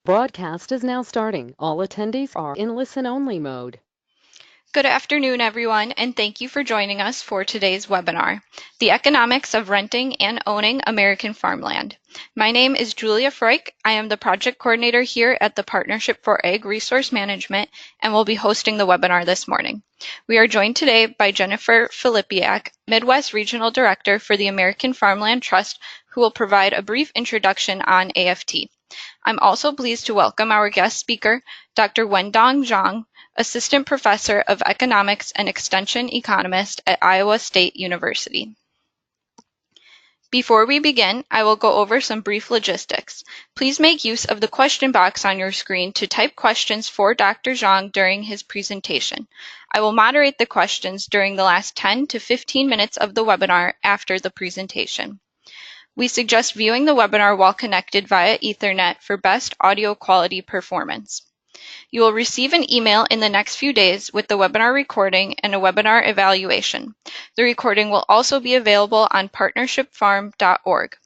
Broadcast is now starting. All attendees are in listen-only mode. Good afternoon, everyone, and thank you for joining us for today's webinar, The Economics of Renting and Owning American Farmland. My name is Julia Freuk. I am the project coordinator here at the Partnership for Ag Resource Management and will be hosting the webinar this morning. We are joined today by Jennifer Filipiak, Midwest Regional Director for the American Farmland Trust, who will provide a brief introduction on AFT. I'm also pleased to welcome our guest speaker, Dr. Wendong Zhang, Assistant Professor of Economics and Extension Economist at Iowa State University. Before we begin, I will go over some brief logistics. Please make use of the question box on your screen to type questions for Dr. Zhang during his presentation. I will moderate the questions during the last 10 to 15 minutes of the webinar after the presentation. We suggest viewing the webinar while connected via Ethernet for best audio quality performance. You will receive an email in the next few days with the webinar recording and a webinar evaluation. The recording will also be available on partnershipfarm.org.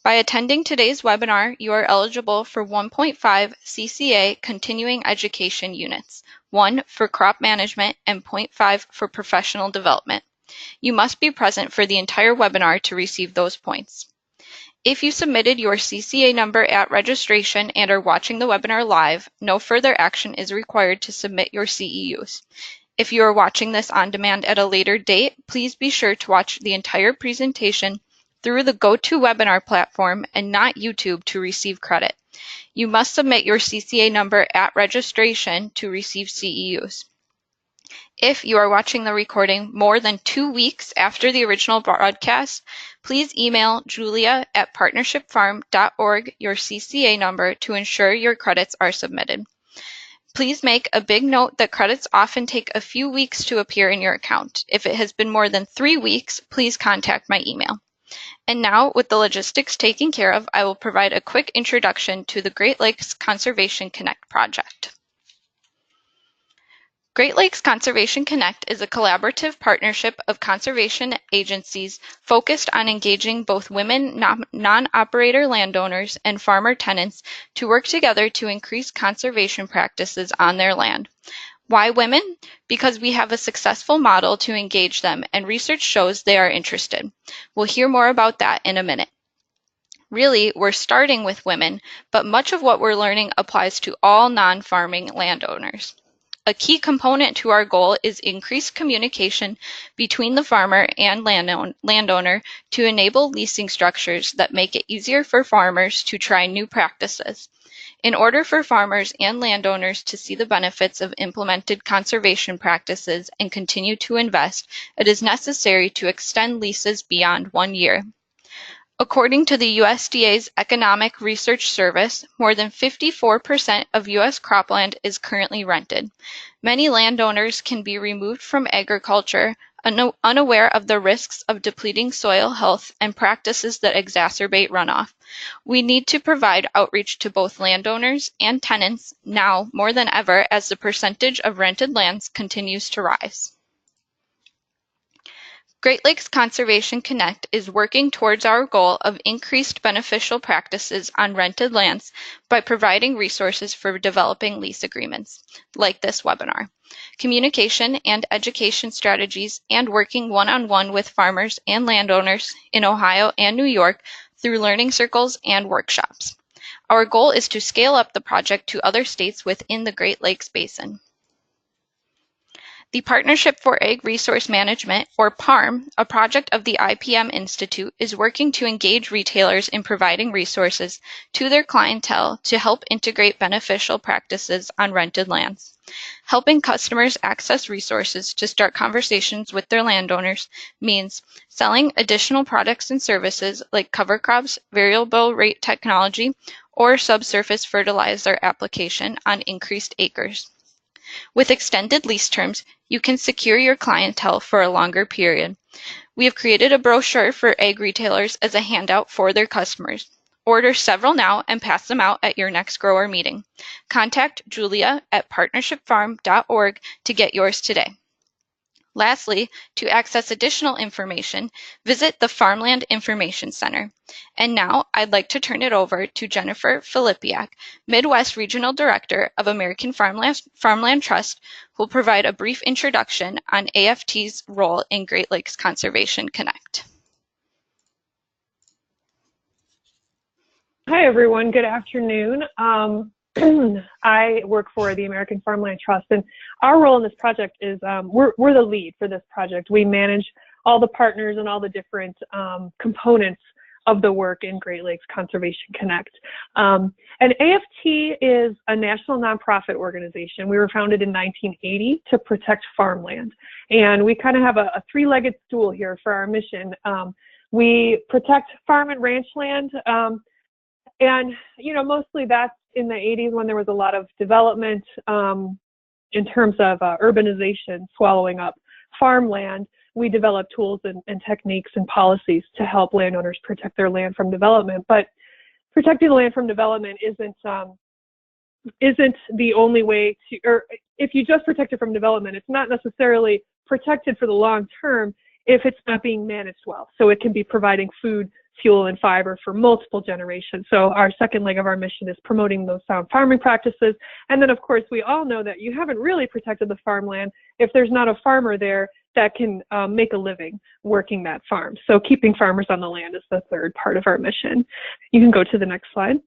By attending today's webinar, you are eligible for 1.5 CCA continuing education units, 1 for crop management and 0.5 for professional development. You must be present for the entire webinar to receive those points. If you submitted your CCA number at registration and are watching the webinar live, no further action is required to submit your CEUs. If you are watching this on demand at a later date, please be sure to watch the entire presentation through the GoToWebinar platform and not YouTube to receive credit. You must submit your CCA number at registration to receive CEUs. If you are watching the recording more than 2 weeks after the original broadcast, please email julia@partnershipfarm.org your CCA number to ensure your credits are submitted. Please make a big note that credits often take a few weeks to appear in your account. If it has been more than 3 weeks, please contact my email. And now, with the logistics taken care of, I will provide a quick introduction to the Great Lakes Conservation Connect project. Great Lakes Conservation Connect is a collaborative partnership of conservation agencies focused on engaging both women non-operator landowners and farmer tenants to work together to increase conservation practices on their land. Why women? Because we have a successful model to engage them, and research shows they are interested. We'll hear more about that in a minute. Really, we're starting with women, but much of what we're learning applies to all non-farming landowners. A key component to our goal is increased communication between the farmer and landowner to enable leasing structures that make it easier for farmers to try new practices. In order for farmers and landowners to see the benefits of implemented conservation practices and continue to invest, it is necessary to extend leases beyond 1 year. According to the USDA's Economic Research Service, more than 54% of U.S. cropland is currently rented. Many landowners can be removed from agriculture, unaware of the risks of depleting soil health and practices that exacerbate runoff. We need to provide outreach to both landowners and tenants now more than ever as the percentage of rented lands continues to rise. Great Lakes Conservation Connect is working towards our goal of increased beneficial practices on rented lands by providing resources for developing lease agreements, like this webinar, communication and education strategies, and working one-on-one with farmers and landowners in Ohio and New York through learning circles and workshops. Our goal is to scale up the project to other states within the Great Lakes Basin. The Partnership for Ag Resource Management, or PARM, a project of the IPM Institute, is working to engage retailers in providing resources to their clientele to help integrate beneficial practices on rented lands. Helping customers access resources to start conversations with their landowners means selling additional products and services like cover crops, variable rate technology, or subsurface fertilizer application on increased acres. With extended lease terms, you can secure your clientele for a longer period. We have created a brochure for ag retailers as a handout for their customers. Order several now and pass them out at your next grower meeting. Contact Julia at partnershipfarm.org to get yours today. Lastly, to access additional information, visit the Farmland Information Center. And now I'd like to turn it over to Jennifer Filipiak, Midwest Regional Director of American Farmland Trust, who will provide a brief introduction on AFT's role in Great Lakes Conservation Connect. Hi, everyone. Good afternoon. I work for the American Farmland Trust, and our role in this project is we're the lead for this project. We manage all the partners and all the different components of the work in Great Lakes Conservation Connect. And AFT is a national nonprofit organization. We were founded in 1980 to protect farmland. And we kind of have a three-legged stool here for our mission. We protect farm and ranch land. And, you know, mostly that's in the 80s when there was a lot of development in terms of urbanization swallowing up farmland. We developed tools and techniques and policies to help landowners protect their land from development. But protecting the land from development isn't the only way to, or if you just protect it from development, it's not necessarily protected for the long term if it's not being managed well. So it can be providing food, fuel, and fiber for multiple generations. So our second leg of our mission is promoting those sound farming practices. And then, of course, we all know that you haven't really protected the farmland if there's not a farmer there that can make a living working that farm. So keeping farmers on the land is the third part of our mission. You can go to the next slide.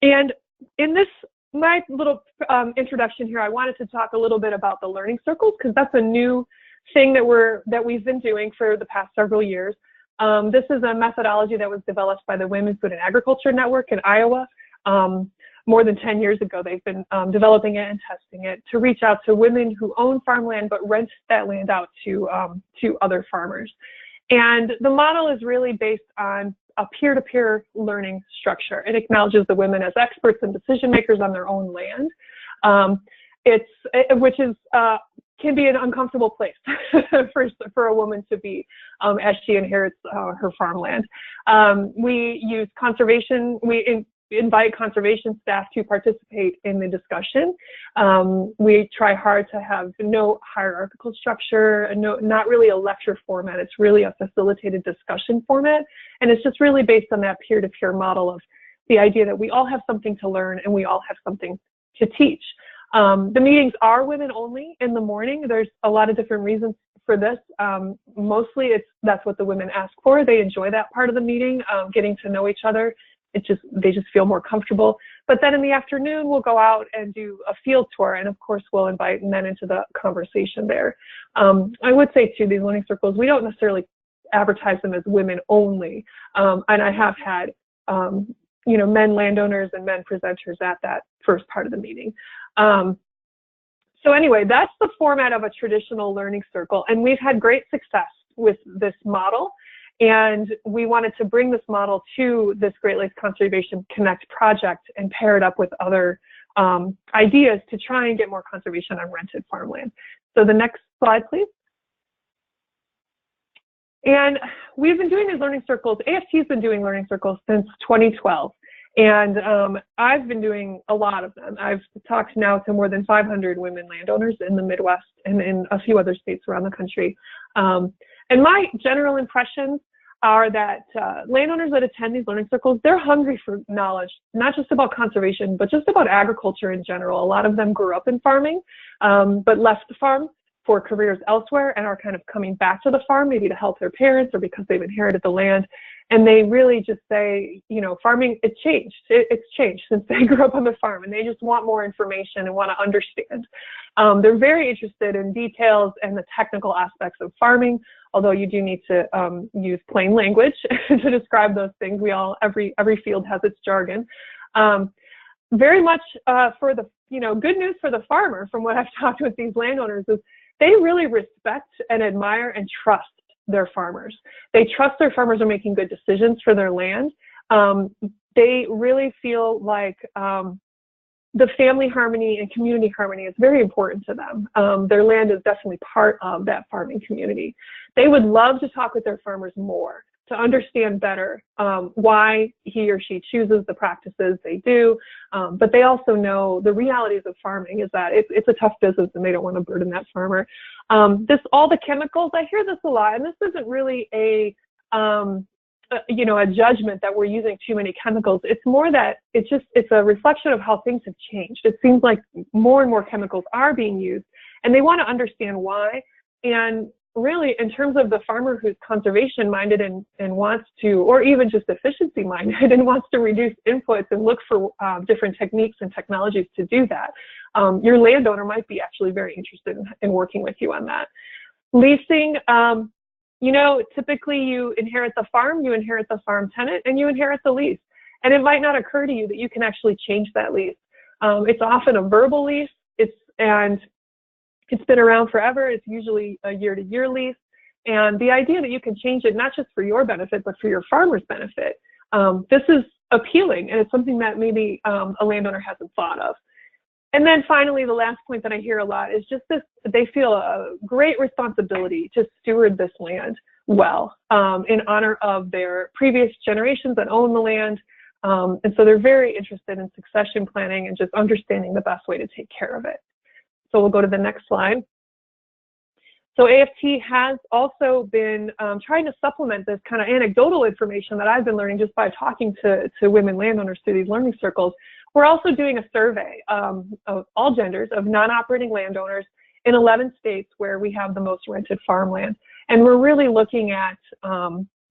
And in this, my little introduction here, I wanted to talk a little bit about the learning circles, because that's a new thing that we've been doing for the past several years. This is a methodology that was developed by the Women's Food and Agriculture Network in Iowa. More than 10 years ago, they've been developing it and testing it to reach out to women who own farmland but rent that land out to other farmers. And the model is really based on a peer-to-peer learning structure. It acknowledges the women as experts and decision makers on their own land, which is can be an uncomfortable place for a woman to be as she inherits her farmland. We use conservation. We invite conservation staff to participate in the discussion. We try hard to have no hierarchical structure, not really a lecture format. It's really a facilitated discussion format. And it's just really based on that peer-to-peer model of the idea that we all have something to learn and we all have something to teach. The meetings are women only in the morning. There's a lot of different reasons for this. Mostly that's what the women ask for. They enjoy that part of the meeting, getting to know each other. They just feel more comfortable. But then in the afternoon, we'll go out and do a field tour. And of course, we'll invite men into the conversation there. I would say too, these learning circles, we don't necessarily advertise them as women only. And I have had, men landowners and men presenters at that first part of the meeting. So anyway, that's the format of a traditional learning circle. And we've had great success with this model. And we wanted to bring this model to this Great Lakes Conservation Connect project and pair it up with other ideas to try and get more conservation on rented farmland. So the next slide, please. And we've been doing these learning circles. AFT's been doing learning circles since 2012. And I've been doing a lot of them. I've talked now to more than 500 women landowners in the Midwest and in a few other states around the country. And my general impressions are that landowners that attend these learning circles, they're hungry for knowledge, not just about conservation, but just about agriculture in general. A lot of them grew up in farming, but left the farm for careers elsewhere and are kind of coming back to the farm, maybe to help their parents or because they've inherited the land. And they really just say, farming, it's changed. It's changed since they grew up on the farm, and they just want more information and want to understand. They're very interested in details and the technical aspects of farming, although you do need to use plain language to describe those things. Every field has its jargon. Very much for the, good news for the farmer from what I've talked with these landowners is they really respect and admire and trust their farmers. They trust their farmers are making good decisions for their land. They really feel like the family harmony and community harmony is very important to them. Their land is definitely part of that farming community. They would love to talk with their farmers more, to understand better why he or she chooses the practices they do, but they also know the realities of farming is that it's a tough business and they don't want to burden that farmer. All the chemicals, I hear this a lot, and this isn't really a judgment that we're using too many chemicals. It's more that it's a reflection of how things have changed. It seems like more and more chemicals are being used, and they want to understand why. And really, in terms of the farmer who's conservation minded and wants to, or even just efficiency minded and wants to reduce inputs and look for different techniques and technologies to do that, your landowner might be actually very interested in working with you on that. Leasing, typically you inherit the farm, you inherit the farm tenant, and you inherit the lease. And it might not occur to you that you can actually change that lease. It's often a verbal lease, and it's been around forever. It's usually a year-to-year lease. And the idea that you can change it, not just for your benefit, but for your farmer's benefit, this is appealing, and it's something that maybe a landowner hasn't thought of. And then finally, the last point that I hear a lot is just this: they feel a great responsibility to steward this land well in honor of their previous generations that own the land. And so they're very interested in succession planning and just understanding the best way to take care of it. So we'll go to the next slide. So AFT has also been trying to supplement this kind of anecdotal information that I've been learning just by talking to women landowners through these learning circles. We're also doing a survey of all genders of non-operating landowners in 11 states where we have the most rented farmland. And we're really looking at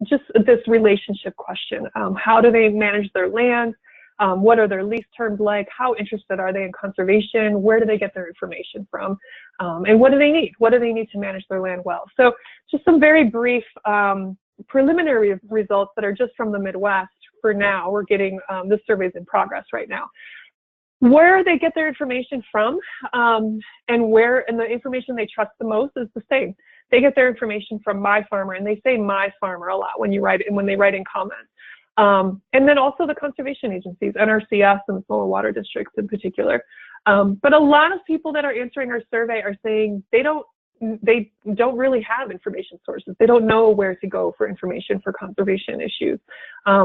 just this relationship question. How do they manage their land? What are their lease terms like? How interested are they in conservation? Where do they get their information from? And what do they need? What do they need to manage their land well? So just some very brief preliminary results that are just from the Midwest for now. We're getting, this survey's in progress right now. Where they get their information from and the information they trust the most is the same. They get their information from my farmer, and they say my farmer a lot when they write in comments. And then also the conservation agencies, NRCS and soil and water districts in particular. But a lot of people that are answering our survey are saying they don't really have information sources. They don't know where to go for information for conservation issues.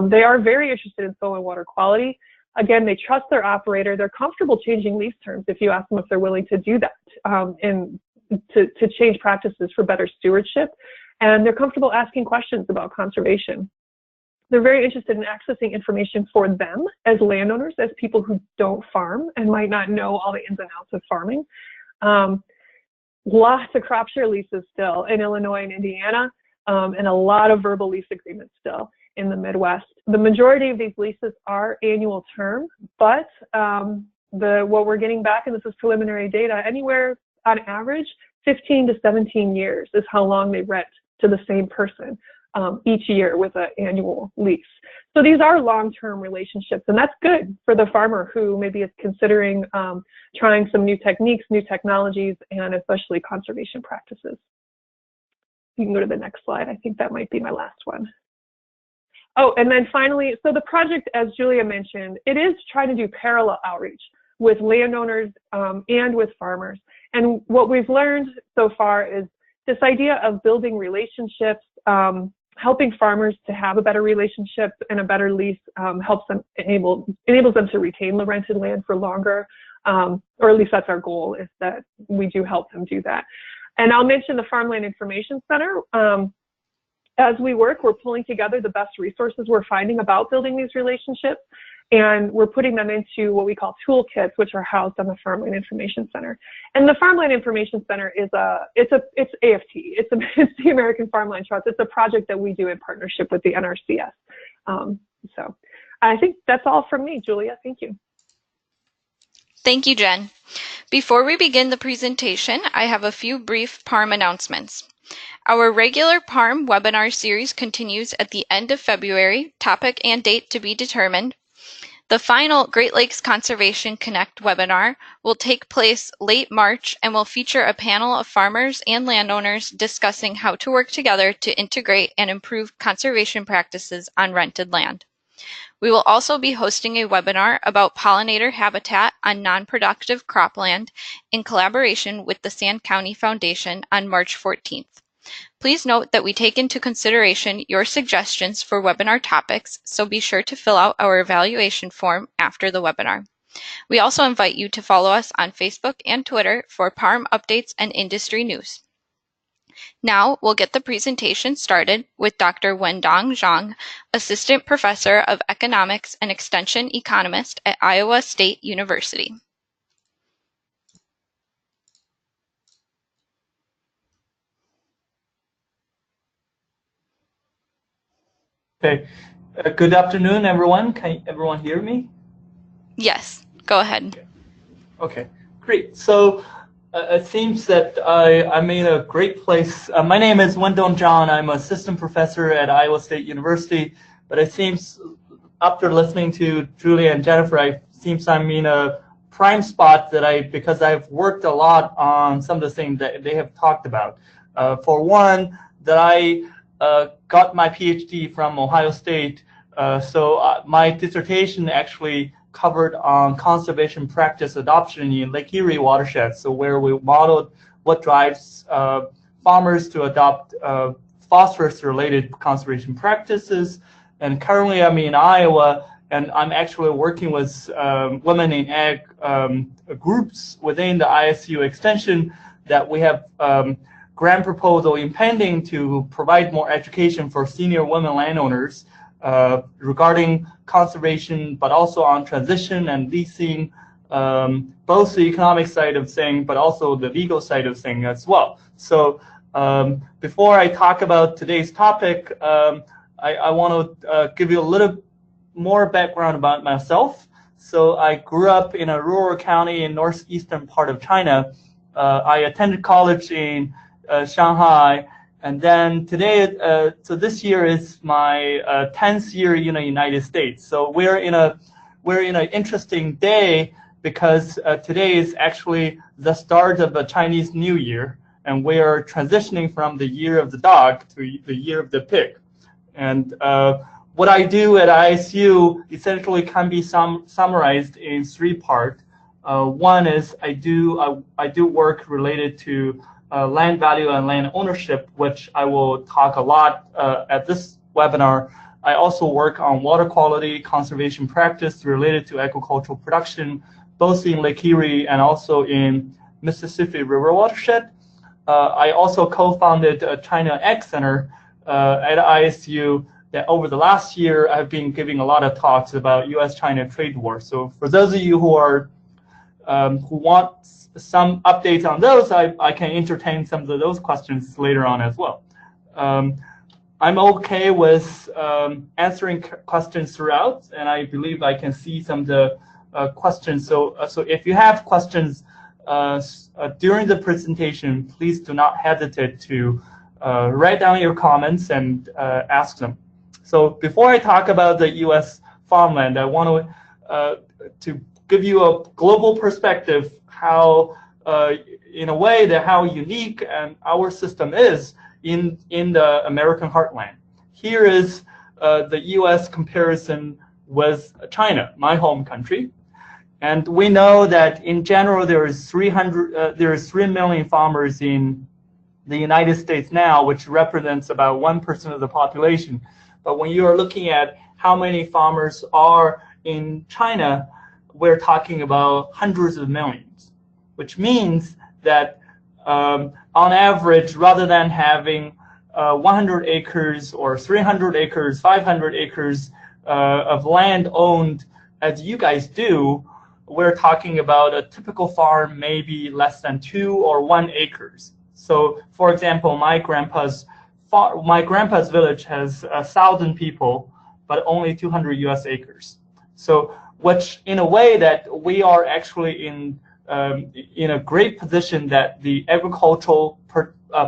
They are very interested in soil and water quality. Again, they trust their operator. They're comfortable changing lease terms if you ask them if they're willing to do that and to change practices for better stewardship. And they're comfortable asking questions about conservation. They're very interested in accessing information for them as landowners, as people who don't farm and might not know all the ins and outs of farming. Lots of crop share leases still in Illinois and Indiana, and a lot of verbal lease agreements still in the Midwest. The majority of these leases are annual term, but what we're getting back, and this is preliminary data, anywhere on average 15 to 17 years is how long they rent to the same person each year with an annual lease. So these are long-term relationships, and that's good for the farmer who maybe is considering trying some new techniques, new technologies, and especially conservation practices. You can go to the next slide. I think that might be my last one. Oh, and then finally, so the project, as Julia mentioned, it is trying to do parallel outreach with landowners and with farmers. And what we've learned so far is this idea of building relationships, helping farmers to have a better relationship and a better lease helps them, enables them to retain the rented land for longer, or at least that's our goal, is that we do help them do that. And I'll mention the Farmland Information Center. As we work, we're pulling together the best resources we're finding about building these relationships, and we're putting them into what we call toolkits, which are housed on the Farmland Information Center. And the Farmland Information Center is it's AFT. It's the American Farmland Trust. It's a project that we do in partnership with the NRCS. So I think that's all from me, Julia. Thank you. Thank you, Jen. Before we begin the presentation, I have a few brief PARM announcements. Our regular PARM webinar series continues at the end of February, topic and date to be determined. The final Great Lakes Conservation Connect webinar will take place late March and will feature a panel of farmers and landowners discussing how to work together to integrate and improve conservation practices on rented land. We will also be hosting a webinar about pollinator habitat on non-productive cropland in collaboration with the Sand County Foundation on March 14th. Please note that we take into consideration your suggestions for webinar topics, so be sure to fill out our evaluation form after the webinar. We also invite you to follow us on Facebook and Twitter for PARM updates and industry news. Now we'll get the presentation started with Dr. Wendong Zhang, Assistant Professor of Economics and Extension Economist at Iowa State University. Okay. Good afternoon, everyone. Can everyone hear me? Yes, go ahead. Okay, great. So it seems that I'm in a great place. My name is Wendong Zhang. I'm assistant professor at Iowa State University. But it seems after listening to Julia and Jennifer, it seems I'm in a prime spot because I've worked a lot on some of the things that they have talked about. For one, that I got my PhD from Ohio State. So my dissertation actually covered on conservation practice adoption in Lake Erie watershed. So where we modeled what drives farmers to adopt phosphorus-related conservation practices. And currently I'm in Iowa, and I'm actually working with women in ag groups within the ISU extension that we have grant proposal impending to provide more education for senior women landowners regarding conservation, but also on transition and leasing, both the economic side of things, but also the legal side of things as well. So before I talk about today's topic, I want to give you a little more background about myself. So I grew up in a rural county in northeastern part of China. I attended college in Shanghai, and then today, so this year is my 10th year in the United States. So we're in an interesting day because today is actually the start of the Chinese New Year, and we are transitioning from the year of the dog to the year of the pig. And what I do at ISU essentially can be summarized in three parts. One is I do work related to land value and land ownership, which I will talk a lot at this webinar. I also work on water quality conservation practice related to agricultural production, both in Lake Erie and also in Mississippi River watershed. I also co-founded a China Ag Center at ISU that over the last year I've been giving a lot of talks about U.S.-China trade war. So for those of you who want some updates on those, I can entertain some of those questions later on as well. I'm okay with answering questions throughout, and I believe I can see some of the questions. So if you have questions during the presentation, please do not hesitate to write down your comments and ask them. So before I talk about the U.S. farmland, I want to give you a global perspective how, in a way, that how unique and our system is in the American heartland. Here is the U.S. comparison with China, my home country. And we know that in general there is 3 million farmers in the United States now, which represents about 1% of the population. But when you are looking at how many farmers are in China, we're talking about hundreds of millions, which means that on average, rather than having 100 acres or 300 acres, 500 acres of land owned as you guys do, we're talking about a typical farm maybe less than 2 or 1 acres. So, for example, my grandpa's village has 1,000 people, but only 200 U.S. acres. So, which in a way that we are actually in a great position that the agricultural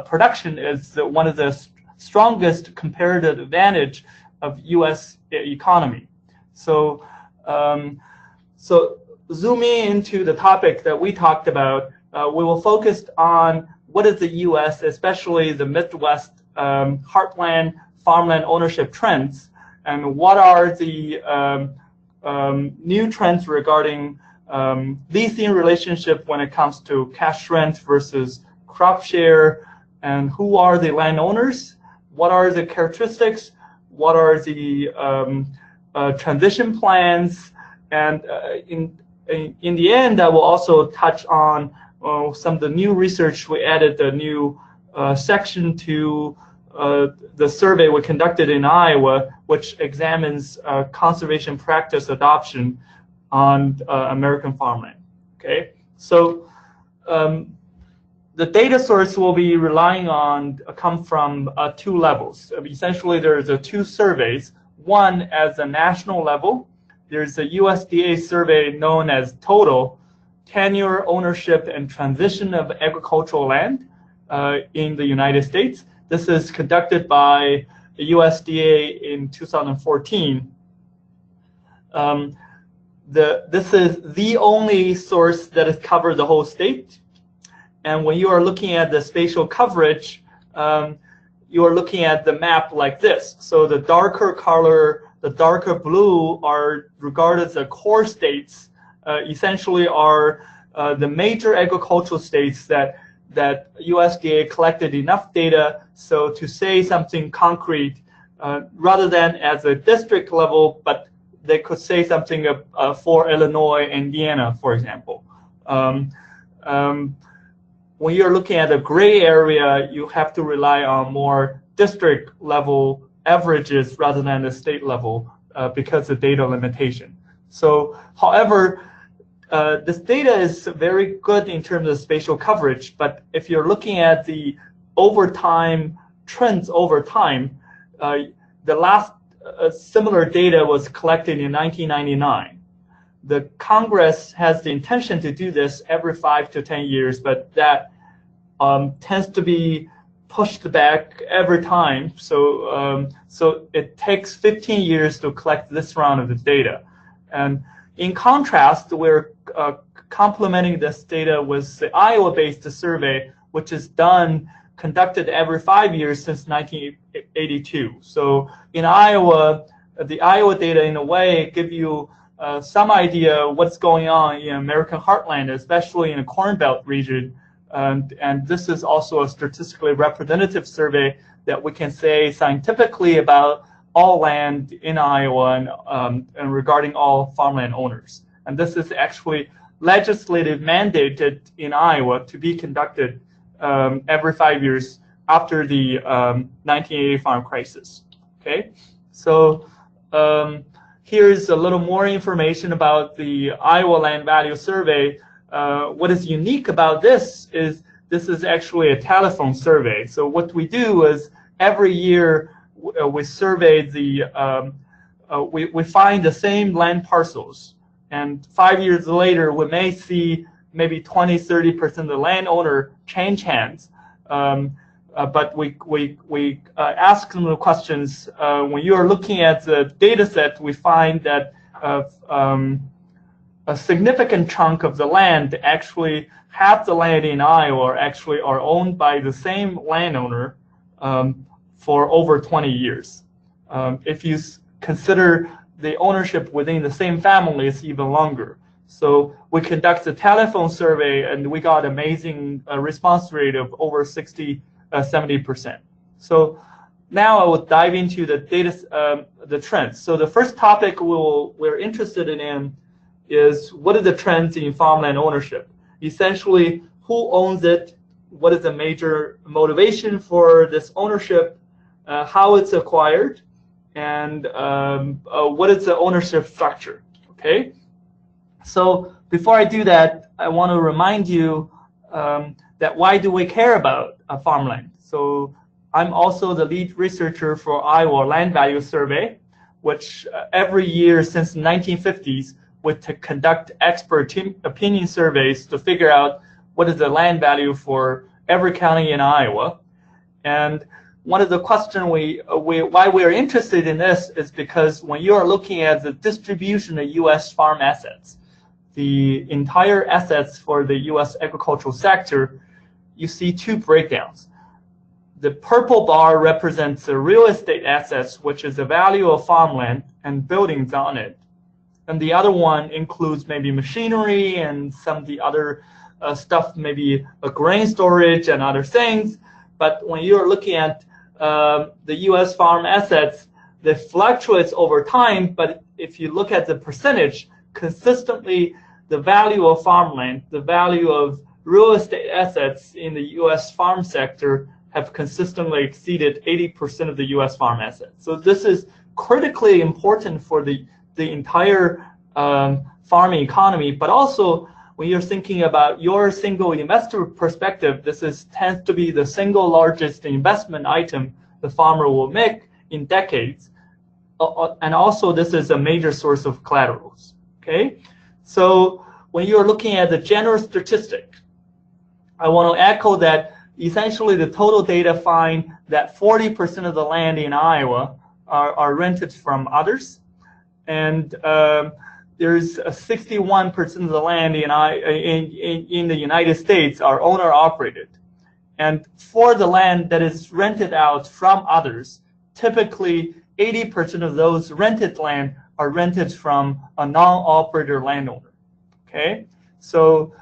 production is one of the strongest comparative advantage of U.S. economy. So, so zooming into the topic that we talked about, we will focus on what is the U.S., especially the Midwest heartland farmland ownership trends, and what are the new trends regarding leasing relationship when it comes to cash rent versus crop share, and who are the landowners, what are the characteristics, what are the transition plans, and in the end, I will also touch on some of the new research. We added a new section to the survey we conducted in Iowa, which examines conservation practice adoption on American farmland. Okay, so the data source will be relying on come from two levels. Essentially, there's two surveys. One as a national level. There's a USDA survey known as Total Tenure, Ownership, and Transition of Agricultural Land in the United States. This is conducted by the USDA in 2014. This is the only source that has covered the whole state. And when you are looking at the spatial coverage, you are looking at the map like this. So the darker color, the darker blue are regarded as the core states, essentially are the major agricultural states that USDA collected enough data so to say something concrete rather than as a district level, but they could say something for Illinois, Indiana, for example. When you're looking at a gray area, you have to rely on more district level averages rather than the state level because of data limitation. So, however, this data is very good in terms of spatial coverage, but if you're looking at the trends over time, the last similar data was collected in 1999. The Congress has the intention to do this every 5 to 10 years, but that tends to be pushed back every time. So, so it takes 15 years to collect this round of the data. And in contrast, we're complementing this data with the Iowa-based survey, which is conducted every 5 years since 1982. So in Iowa, the Iowa data in a way give you some idea what's going on in American heartland, especially in the Corn Belt region. And this is also a statistically representative survey that we can say scientifically about all land in Iowa and regarding all farmland owners. And this is actually legislative mandated in Iowa to be conducted every 5 years after the 1980 farm crisis. Okay, so here's a little more information about the Iowa Land Value Survey. What is unique about this is actually a telephone survey. So what we do is every year we survey we find the same land parcels, and 5 years later we may see maybe 20–30% of the landowner change hands. But we ask them the questions. When you are looking at the data set, we find that a significant chunk of the land, actually half the land in Iowa actually are owned by the same landowner for over 20 years. If you consider the ownership within the same family, it's even longer. So we conduct a telephone survey and we got amazing response rate of over 70%. So now I will dive into the data, the trends. So the first topic we're interested in is what are the trends in farmland ownership? Essentially, who owns it? What is the major motivation for this ownership? How it's acquired? And what is the ownership structure? Okay. So before I do that, I want to remind you that why do we care about farmland? So I'm also the lead researcher for Iowa Land Value Survey, which every year since the 1950s would conduct expert opinion surveys to figure out what is the land value for every county in Iowa. And one of the questions why we're interested in this is because when you are looking at the distribution of U.S. farm assets, the entire assets for the U.S. agricultural sector, you see two breakdowns. The purple bar represents the real estate assets, which is the value of farmland and buildings on it. And the other one includes maybe machinery and some of the other stuff, maybe a grain storage and other things. But when you're looking at the U.S. farm assets, they fluctuates over time. But if you look at the percentage, consistently, the value of farmland, the value of real estate assets in the U.S. farm sector have consistently exceeded 80% of the U.S. farm assets. So this is critically important for the entire farming economy, but also when you're thinking about your single investor perspective, this tends to be the single largest investment item the farmer will make in decades. And also this is a major source of collaterals, okay? So when you're looking at the general statistic, I want to echo that essentially the total data find that 40% of the land in Iowa are rented from others, and there's 61% of the land in the United States are owner operated. And for the land that is rented out from others, typically 80% of those rented land are rented from a non-operator landowner, okay? So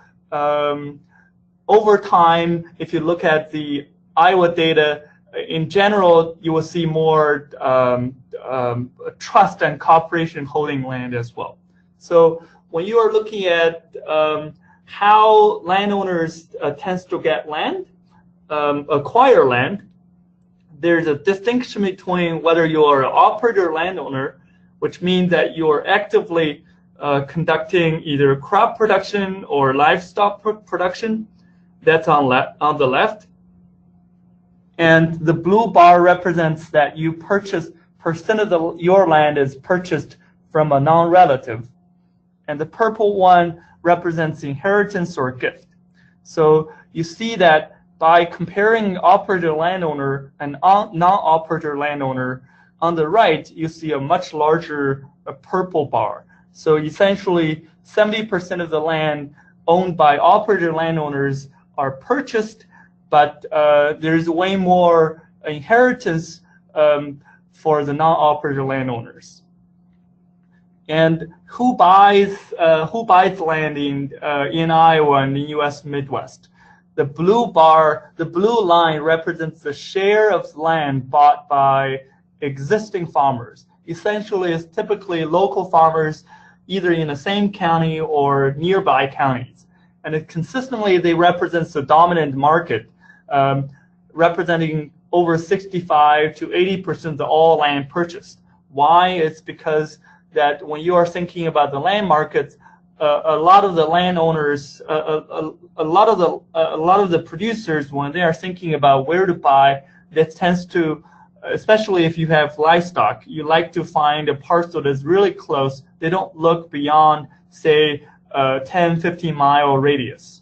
over time, if you look at the Iowa data, in general, you will see more trust and cooperation holding land as well. So when you are looking at how landowners tends to get land, acquire land, there's a distinction between whether you are an operator landowner, which means that you are actively conducting either crop production or livestock production. That's on the left. And the blue bar represents that you purchase percent of your land is purchased from a non-relative. And the purple one represents inheritance or gift. So you see that by comparing operator landowner and non-operator landowner, on the right, you see a much larger purple bar. So essentially, 70% of the land owned by operator landowners are purchased, but there's way more inheritance for the non-operator landowners. And who buys land in Iowa and the U.S. Midwest? The blue bar, the blue line represents the share of land bought by existing farmers. Essentially, it's typically local farmers, either in the same county or nearby counties. And consistently, they represent the dominant market, representing over 65 to 80% of all land purchased. Why? It's because that when you are thinking about the land markets, a lot of the landowners, a lot of the producers, when they are thinking about where to buy, that tends to, especially if you have livestock, you like to find a parcel that's really close. They don't look beyond, say, 10, 15-mile radius.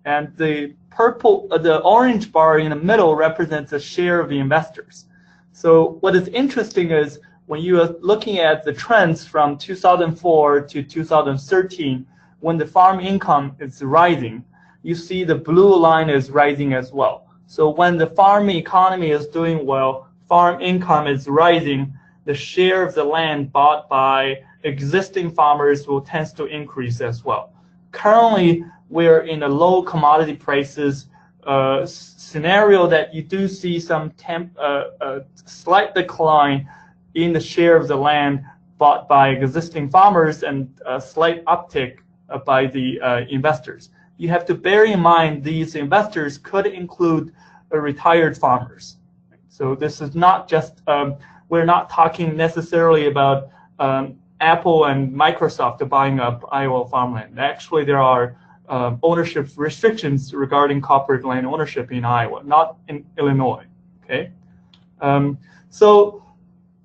And the orange bar in the middle represents a share of the investors. So what is interesting is when you are looking at the trends from 2004 to 2013, when the farm income is rising, you see the blue line is rising as well. So when the farm economy is doing well, farm income is rising, the share of the land bought by existing farmers will tend to increase as well. Currently, we're in a low commodity prices scenario that you do see some slight decline in the share of the land bought by existing farmers and a slight uptick by the investors. You have to bear in mind these investors could include retired farmers. So this is not just, we're not talking necessarily about Apple and Microsoft buying up Iowa farmland. Actually, there are ownership restrictions regarding corporate land ownership in Iowa, not in Illinois, okay? So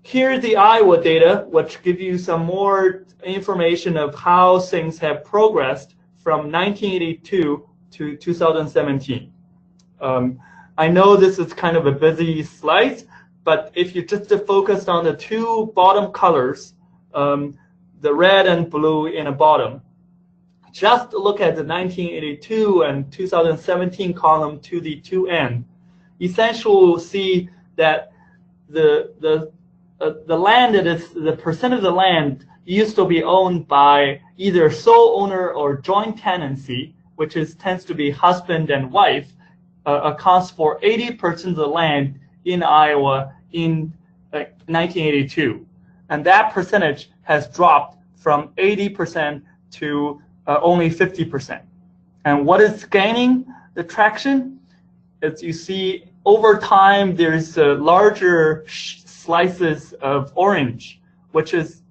here's the Iowa data, which give you some more information of how things have progressed from 1982 to 2017. I know this is kind of a busy slide, but if you just focused on the two bottom colors, the red and blue in the bottom, just look at the 1982 and 2017 column to the two end. Essentially, we'll see that the land that is the percent of the land used to be owned by either sole owner or joint tenancy, which tends to be husband and wife, accounts for 80% of the land in Iowa in 1982. And that percentage has dropped from 80% to only 50%. And what is gaining the traction? As you see, over time, there's larger slices of orange, which is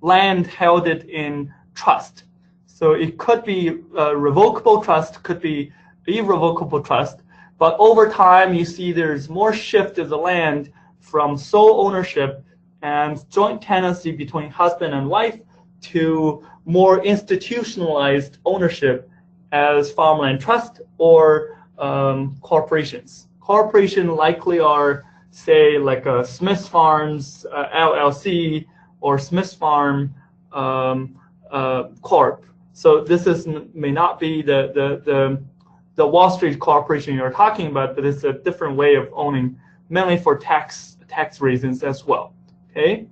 land held in trust. So it could be revocable trust, could be irrevocable trust, but over time you see there's more shift of the land from sole ownership and joint tenancy between husband and wife to more institutionalized ownership as farmland trust or corporations. Corporations likely are, say, like a Smith Farms LLC or Smith Farm Corp. So this may not be the Wall Street corporation you're talking about, but it's a different way of owning, mainly for tax reasons as well. Okay,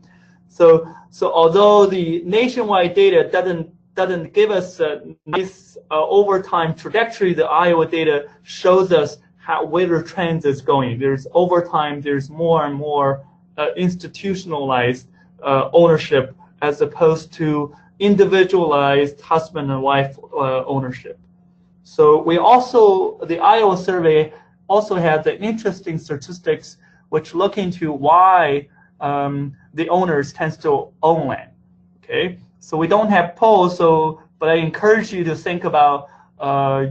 so although the nationwide data doesn't give us a nice over time trajectory, the Iowa data shows us where the trend is going. There's over time, there's more and more institutionalized ownership as opposed to individualized husband and wife ownership. So we also, the Iowa survey also had the interesting statistics which look into why the owners tend to own land. Okay, so we don't have polls, but I encourage you to think about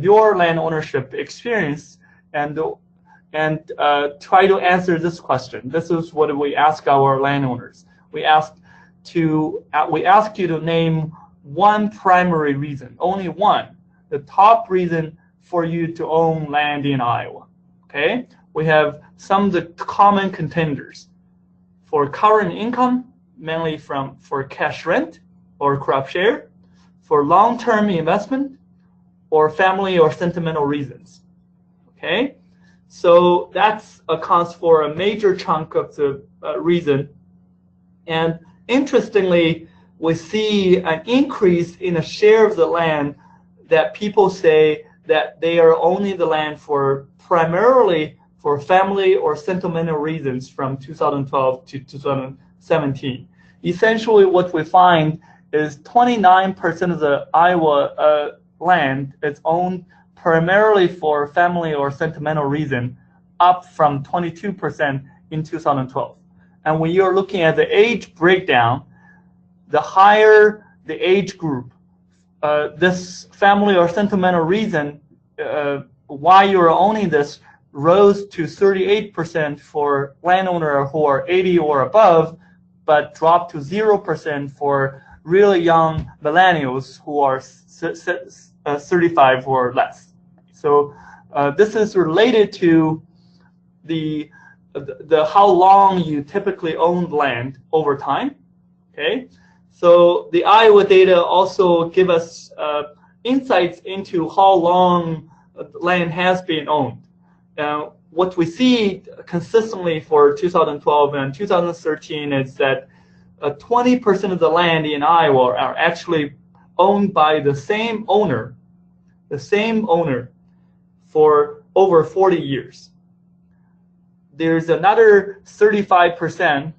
your land ownership experience and try to answer this question. This is what we ask our landowners. We ask you to name one primary reason, only one, the top reason for you to own land in Iowa. Okay, we have some of the common contenders. For current income, mainly for cash rent or crop share, for long-term investment, or family or sentimental reasons. Okay, so that accounts for a major chunk of the reason. And interestingly, we see an increase in a share of the land that people say that they are owning the land primarily for family or sentimental reasons from 2012 to 2017. Essentially, what we find is 29% of the Iowa land is owned primarily for family or sentimental reason, up from 22% in 2012. And when you're looking at the age breakdown, the higher the age group, this family or sentimental reason, why you're owning this, rose to 38% for landowners who are 80 or above, but dropped to 0% for really young millennials who are 35 or less. So this is related to the how long you typically own land over time. Okay, so the Iowa data also give us insights into how long land has been owned. What we see consistently for 2012 and 2013 is that 20% of the land in Iowa are actually owned by the same owner for over 40 years. There's another 35%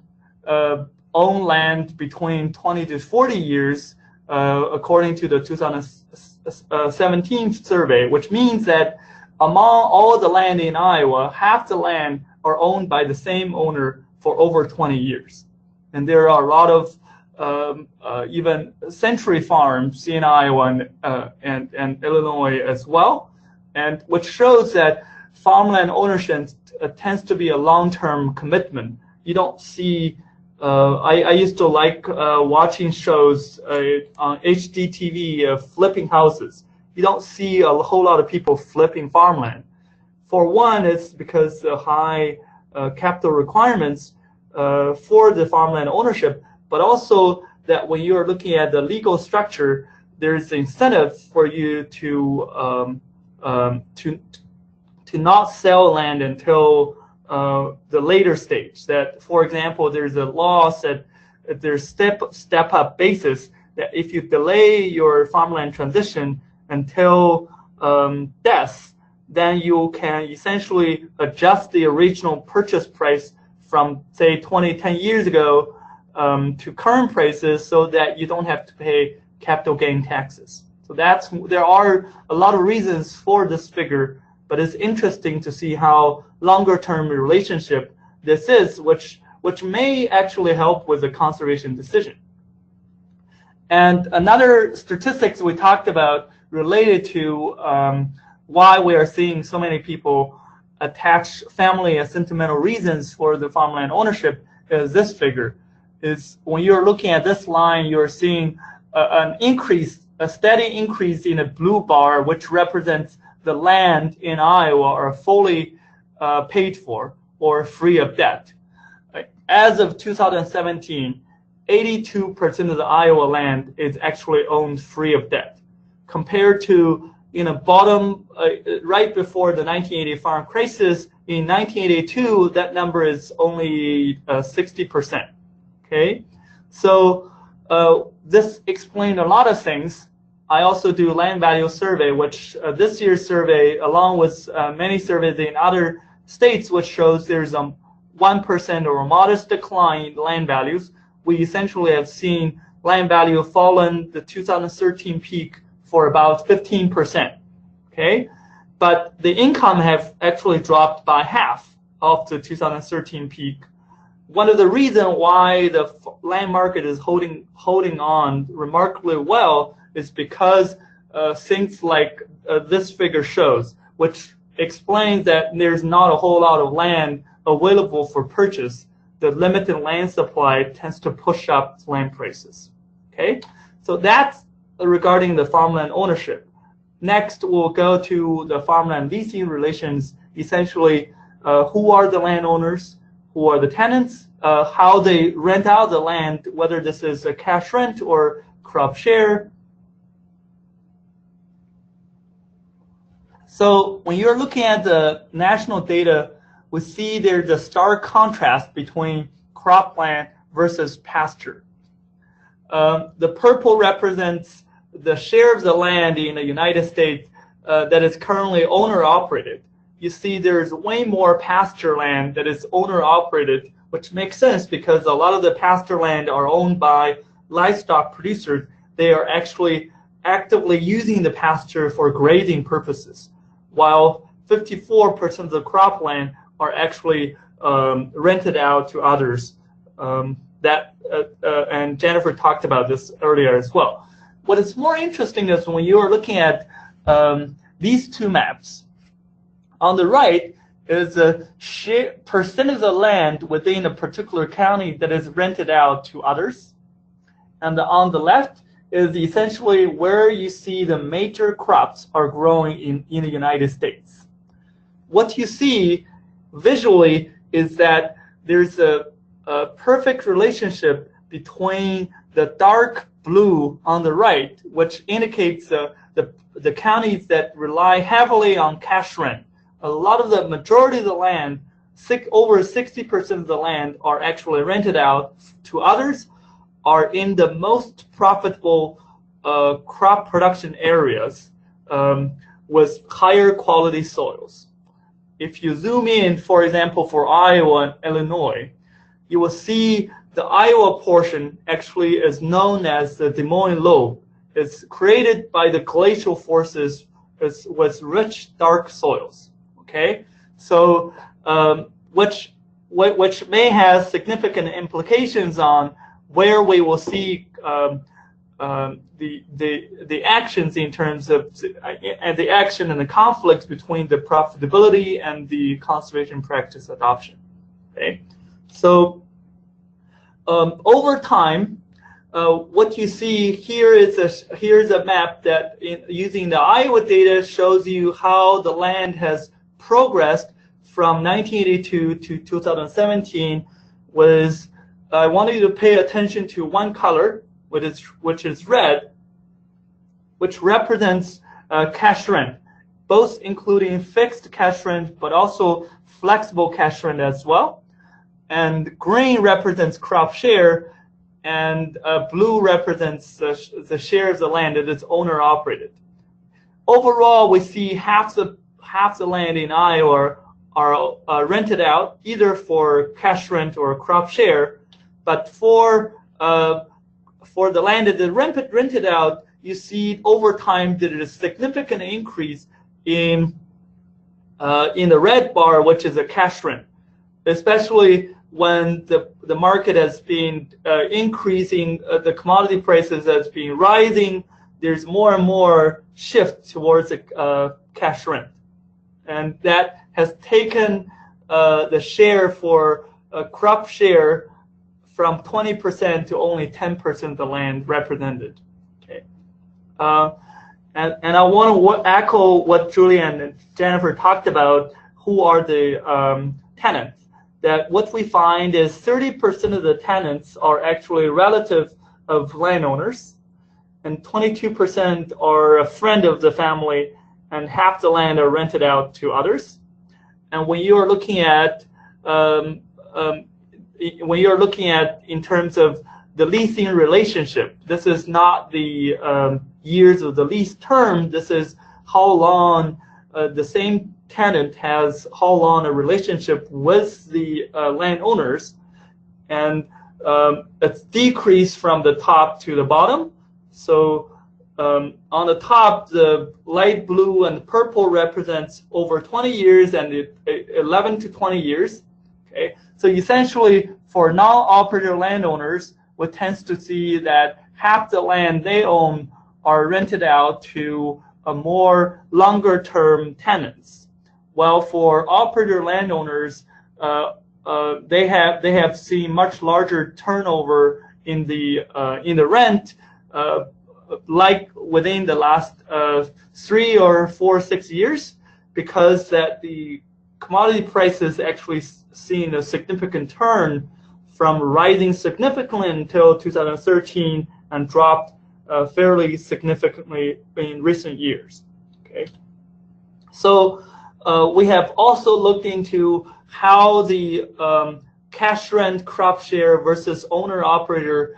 own land between 20 to 40 years, according to the 2017 survey, which means that among all the land in Iowa, half the land are owned by the same owner for over 20 years. And there are a lot of even century farms in Iowa and Illinois as well, and which shows that farmland ownership tends to be a long-term commitment. You don't see, I used to like watching shows on HGTV of flipping houses. You don't see a whole lot of people flipping farmland. For one, it's because the high capital requirements for the farmland ownership, but also that when you're looking at the legal structure, there's incentive for you to not sell land until the later stage. That, for example, there's a law that there's step-up basis that if you delay your farmland transition until death, then you can essentially adjust the original purchase price from, say, 10 years ago to current prices so that you don't have to pay capital gain taxes. So there are a lot of reasons for this figure, but it's interesting to see how longer term relationship this is, which may actually help with the conservation decision. And another statistics we talked about related to why we are seeing so many people attach family as sentimental reasons for the farmland ownership is this figure. Is when you're looking at this line, you're seeing a steady increase in a blue bar, which represents the land in Iowa are fully paid for or free of debt. As of 2017, 82% of the Iowa land is actually owned free of debt, compared to in a bottom right before the 1980 farm crisis. In 1982, that number is only 60%. Okay, so this explained a lot of things. I also do land value survey, which this year's survey, along with many surveys in other states, which shows there's a 1% or a modest decline in land values. We essentially have seen land value fallen the 2013 peak for about 15%. Okay, but the income have actually dropped by half of the 2013 peak. One of the reasons why the land market is holding on remarkably well is because things like this figure shows, which explains that there's not a whole lot of land available for purchase. The limited land supply tends to push up land prices. Okay, so that's regarding the farmland ownership. Next, we'll go to the farmland leasing relations. Essentially, who are the landowners, who are the tenants, how they rent out the land, whether this is a cash rent or crop share. So when you're looking at the national data, we see there's a stark contrast between cropland versus pasture. The purple represents the share of the land in the United States that is currently owner-operated. You see there's way more pasture land that is owner-operated, which makes sense because a lot of the pasture land are owned by livestock producers. They are actually actively using the pasture for grazing purposes, while 54% of the cropland are actually rented out to others. And Jennifer talked about this earlier as well. What is more interesting is when you are looking at these two maps. On the right is the percent of the land within a particular county that is rented out to others. And on the left is essentially where you see the major crops are growing in the United States. What you see visually is that there's a perfect relationship between the dark blue on the right, which indicates the counties that rely heavily on cash rent. A lot of the majority of the land, over 60% of the land, are actually rented out to others, are in the most profitable crop production areas with higher quality soils. If you zoom in, for example, for Iowa and Illinois, you will see the Iowa portion actually is known as the Des Moines Lobe. It's created by the glacial forces with rich, dark soils. Okay, so which may have significant implications on where we will see the actions in terms of the action and the conflicts between the profitability and the conservation practice adoption. Okay, so over time, what you see here is here's a map that using the Iowa data shows you how the land has progressed from 1982 to 2017. I want you to pay attention to one color, which is red, which represents cash rent, both including fixed cash rent, but also flexible cash rent as well. And green represents crop share, and blue represents the share of the land that is owner operated. Overall, we see half half the land in Iowa are rented out either for cash rent or crop share, but for the land that is rented out, you see over time that there is a significant increase in the red bar, which is a cash rent, especially when the market has been increasing, the commodity prices has been rising. There's more and more shift towards a cash rent, and that has taken the share for crop share from 20% to only 10% of the land represented. Okay, and I want to echo what Julian and Jennifer talked about. Who are the tenants? That what we find is 30% of the tenants are actually relative of landowners, and 22% are a friend of the family, and half the land are rented out to others. And when you are looking at in terms of the leasing relationship, this is not the years of the lease term. This is how long the same tenant has, how long a relationship with the landowners, and it's decreased from the top to the bottom. So on the top, the light blue and purple represents over 20 years and 11 to 20 years. Okay, so essentially for non-operator landowners, what tends to see that half the land they own are rented out to a more longer-term tenants, while for operator landowners, they have seen much larger turnover in the rent, like within the last 3 or 4, 6 years, because that the commodity prices actually seen a significant turn from rising significantly until 2013 and dropped fairly significantly in recent years. Okay, so we have also looked into how the cash rent, crop share versus owner operator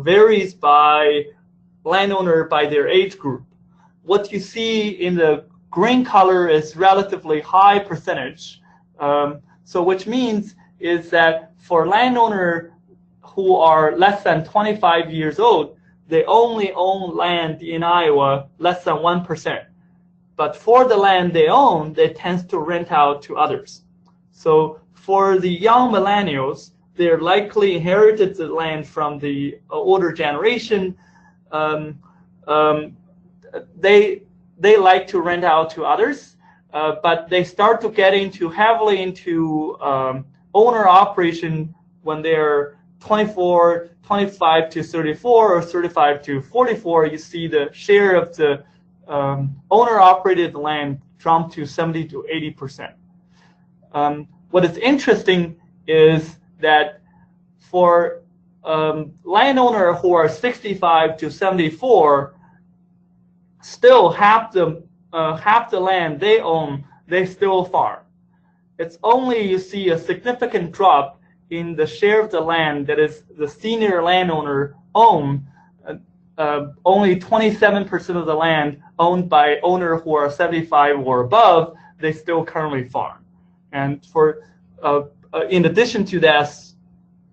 varies by landowner by their age group. What you see in the green color is relatively high percentage. So which means is that for landowner who are less than 25 years old, they only own land in Iowa less than 1%. But for the land they own, they tend to rent out to others. So for the young millennials, they're likely inherited the land from the older generation. They like to rent out to others, but they start to get heavily into owner operation when they're 25 to 34 or 35 to 44. You see the share of the owner-operated land jump to 70 to 80%. What is interesting is that for landowner who are 65 to 74, still half the land they own, they still farm. It's only you see a significant drop in the share of the land that is the senior landowner own. Only 27% of the land owned by owner who are 75 or above, they still currently farm. And for in addition to that,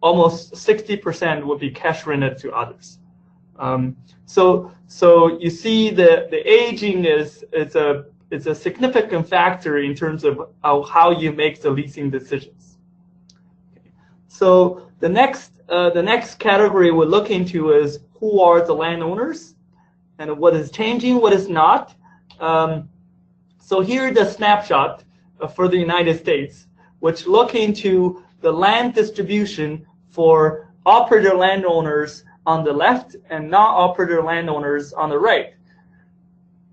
almost 60% would be cash rented to others. So you see the aging is a significant factor in terms of how you make the leasing decisions. Okay. So the next category we'll look into is who are the landowners and what is changing, what is not. So here's the snapshot for the United States, which look into the land distribution for operator landowners on the left and non-operator landowners on the right.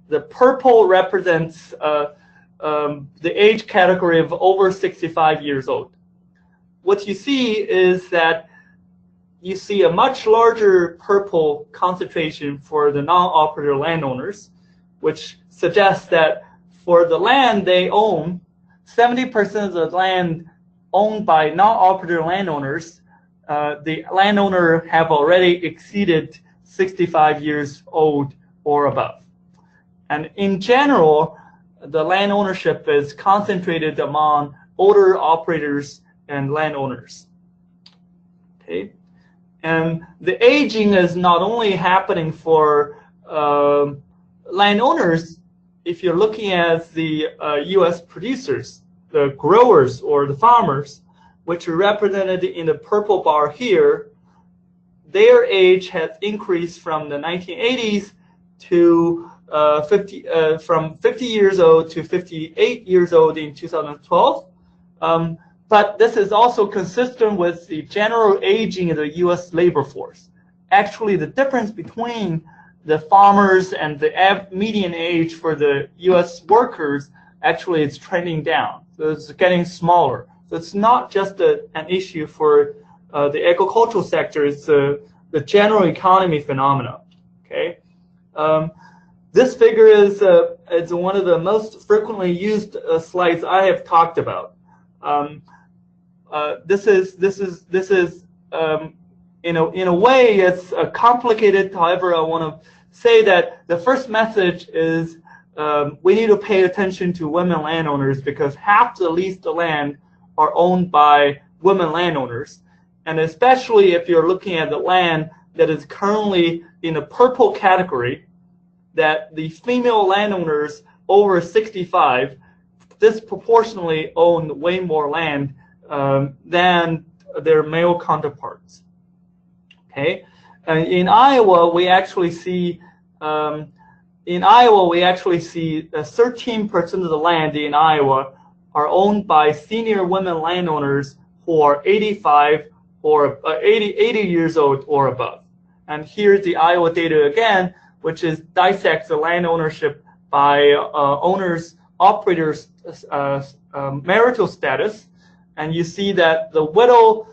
The purple represents the age category of over 65 years old. What you see is that you see a much larger purple concentration for the non-operator landowners, which suggests that for the land they own, 70% of the land owned by non-operator landowners, the landowner have already exceeded 65 years old or above. And in general, the land ownership is concentrated among older operators and landowners. Okay, and the aging is not only happening for landowners. If you're looking at the U.S. producers, the growers or the farmers, which are represented in the purple bar here, their age has increased from the 1980s to from 50 years old to 58 years old in 2012. But this is also consistent with the general aging of the U.S. labor force. Actually, the difference between the farmers and the median age for the U.S. workers, actually it's trending down. So it's getting smaller. So it's not just an issue for the agricultural sector, it's the general economy phenomena. Okay, this figure is one of the most frequently used slides I have talked about. This is in a way it's complicated. However, I want to say that the first message is we need to pay attention to women landowners, because half the leased land are owned by women landowners, and especially if you're looking at the land that is currently in the purple category, that the female landowners over 65 disproportionately own way more land than their male counterparts. Okay, and in Iowa we actually see 13% of the land in Iowa are owned by senior women landowners who are 85 or 80 years old or above. And here's the Iowa data again, which is dissects the land ownership by owners, operators, marital status, and you see that the widowed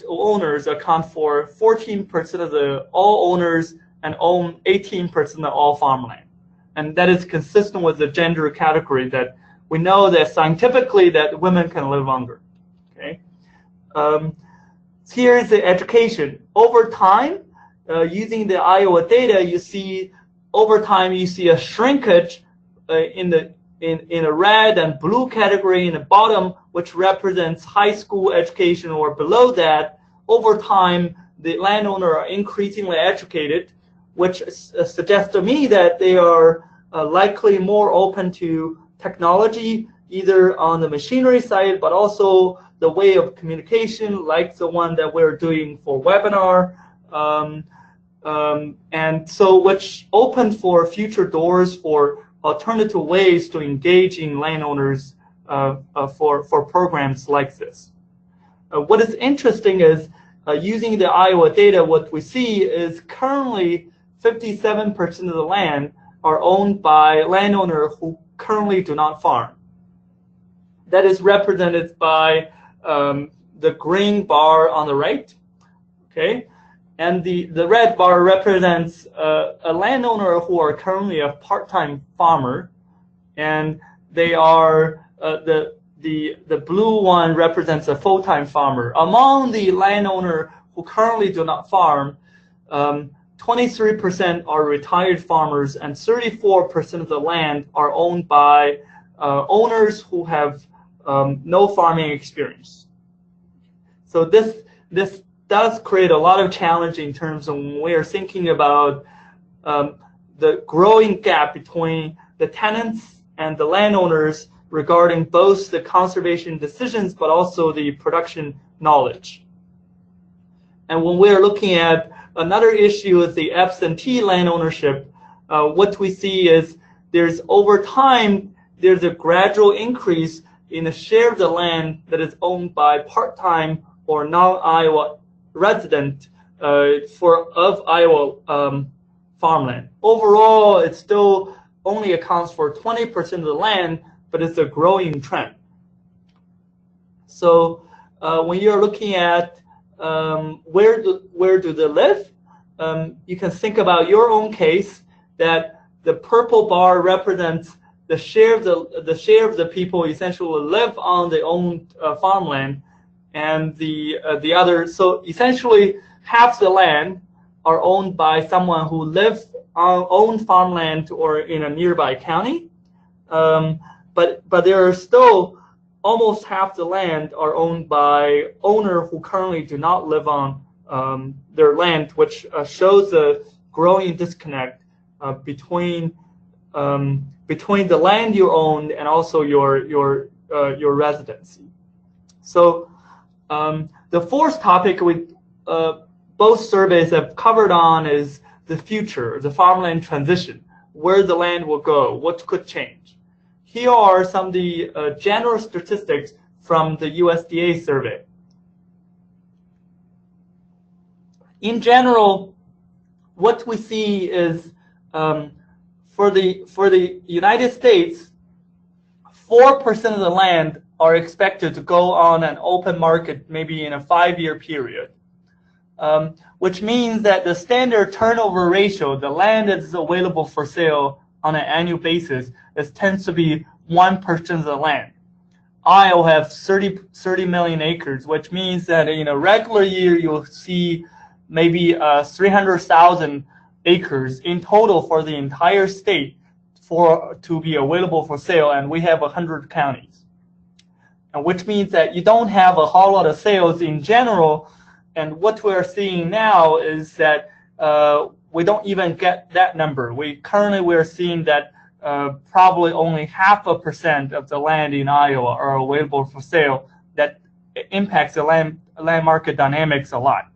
owners account for 14% of all owners and own 18% of all farmland, and that is consistent with the gender category that we know that scientifically that women can live longer. Okay, here is the education over time. Using the Iowa data, you see over time you see a shrinkage in a red and blue category in the bottom, which represents high school education or below that. Over time, the landowner are increasingly educated, which suggests to me that they are likely more open to technology, either on the machinery side, but also the way of communication, like the one that we're doing for webinar. And so which opened for future doors for alternative ways to engage in landowners for programs like this. What is interesting is using the Iowa data, what we see is currently 57% of the land are owned by landowners who currently do not farm. That is represented by the green bar on the right. Okay, and the red bar represents a landowner who are currently a part-time farmer, and they are the blue one represents a full-time farmer. Among the landowner who currently do not farm, 23% are retired farmers, and 34% of the land are owned by owners who have no farming experience. So this does create a lot of challenge in terms of when we are thinking about the growing gap between the tenants and the landowners regarding both the conservation decisions but also the production knowledge. And when we're looking at another issue is the absentee land ownership, what we see is there's over time there's a gradual increase in the share of the land that is owned by part-time or non-Iowa resident of Iowa farmland. Overall, it still only accounts for 20% of the land, but it's a growing trend. So when you're looking at where do they live, you can think about your own case that the purple bar represents the share of the people essentially live on their own farmland, and the other, so essentially half the land are owned by someone who lives on own farmland or in a nearby county, but there are still almost half the land are owned by owners who currently do not live on their land, which shows a growing disconnect between the land you own and also your residency. So the fourth topic both surveys have covered on is the future, the farmland transition, where the land will go, what could change. Here are some of the general statistics from the USDA survey. In general, what we see is for the United States, 4% of the land are expected to go on an open market maybe in a 5-year period, which means that the standard turnover ratio, the land that is available for sale on an annual basis, tends to be 1% of the land. Iowa have 30 million acres, which means that in a regular year you'll see maybe 300,000 acres in total for the entire state to be available for sale, and we have 100 counties. And which means that you don't have a whole lot of sales in general, and what we're seeing now is that we don't even get that number. Currently we're seeing that probably only 0.5% of the land in Iowa are available for sale. That impacts the land market dynamics a lot.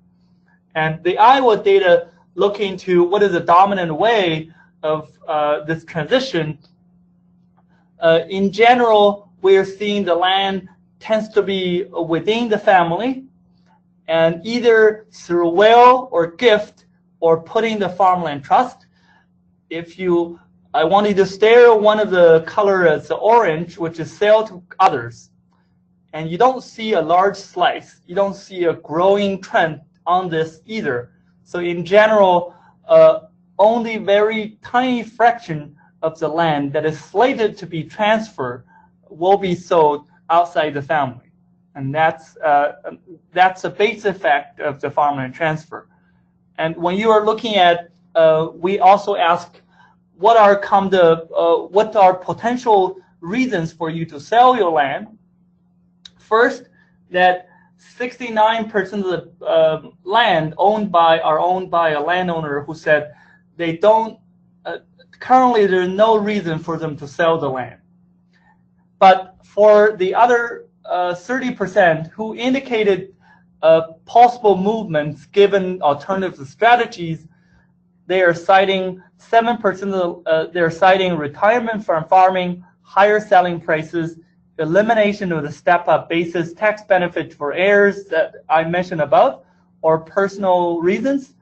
And the Iowa data look into what is the dominant way of this transition. In general, we're seeing the land tends to be within the family, and either through will or gift or putting the farmland trust. I want you to stare at one of the color as the orange, which is sale to others. And you don't see a large slice. You don't see a growing trend on this either. So in general, only very tiny fraction of the land that is slated to be transferred will be sold outside the family. And that's a base effect of the farmland transfer. And when you are looking at, we also ask, what are potential reasons for you to sell your land? First, that 69% of the land are owned by a landowner who said they don't, currently there's no reason for them to sell the land. But for the other 30% who indicated possible movements given alternative strategies, they are citing 7% they're citing retirement from farming, higher selling prices, elimination of the step-up basis tax benefit for heirs that I mentioned above, or personal reasons.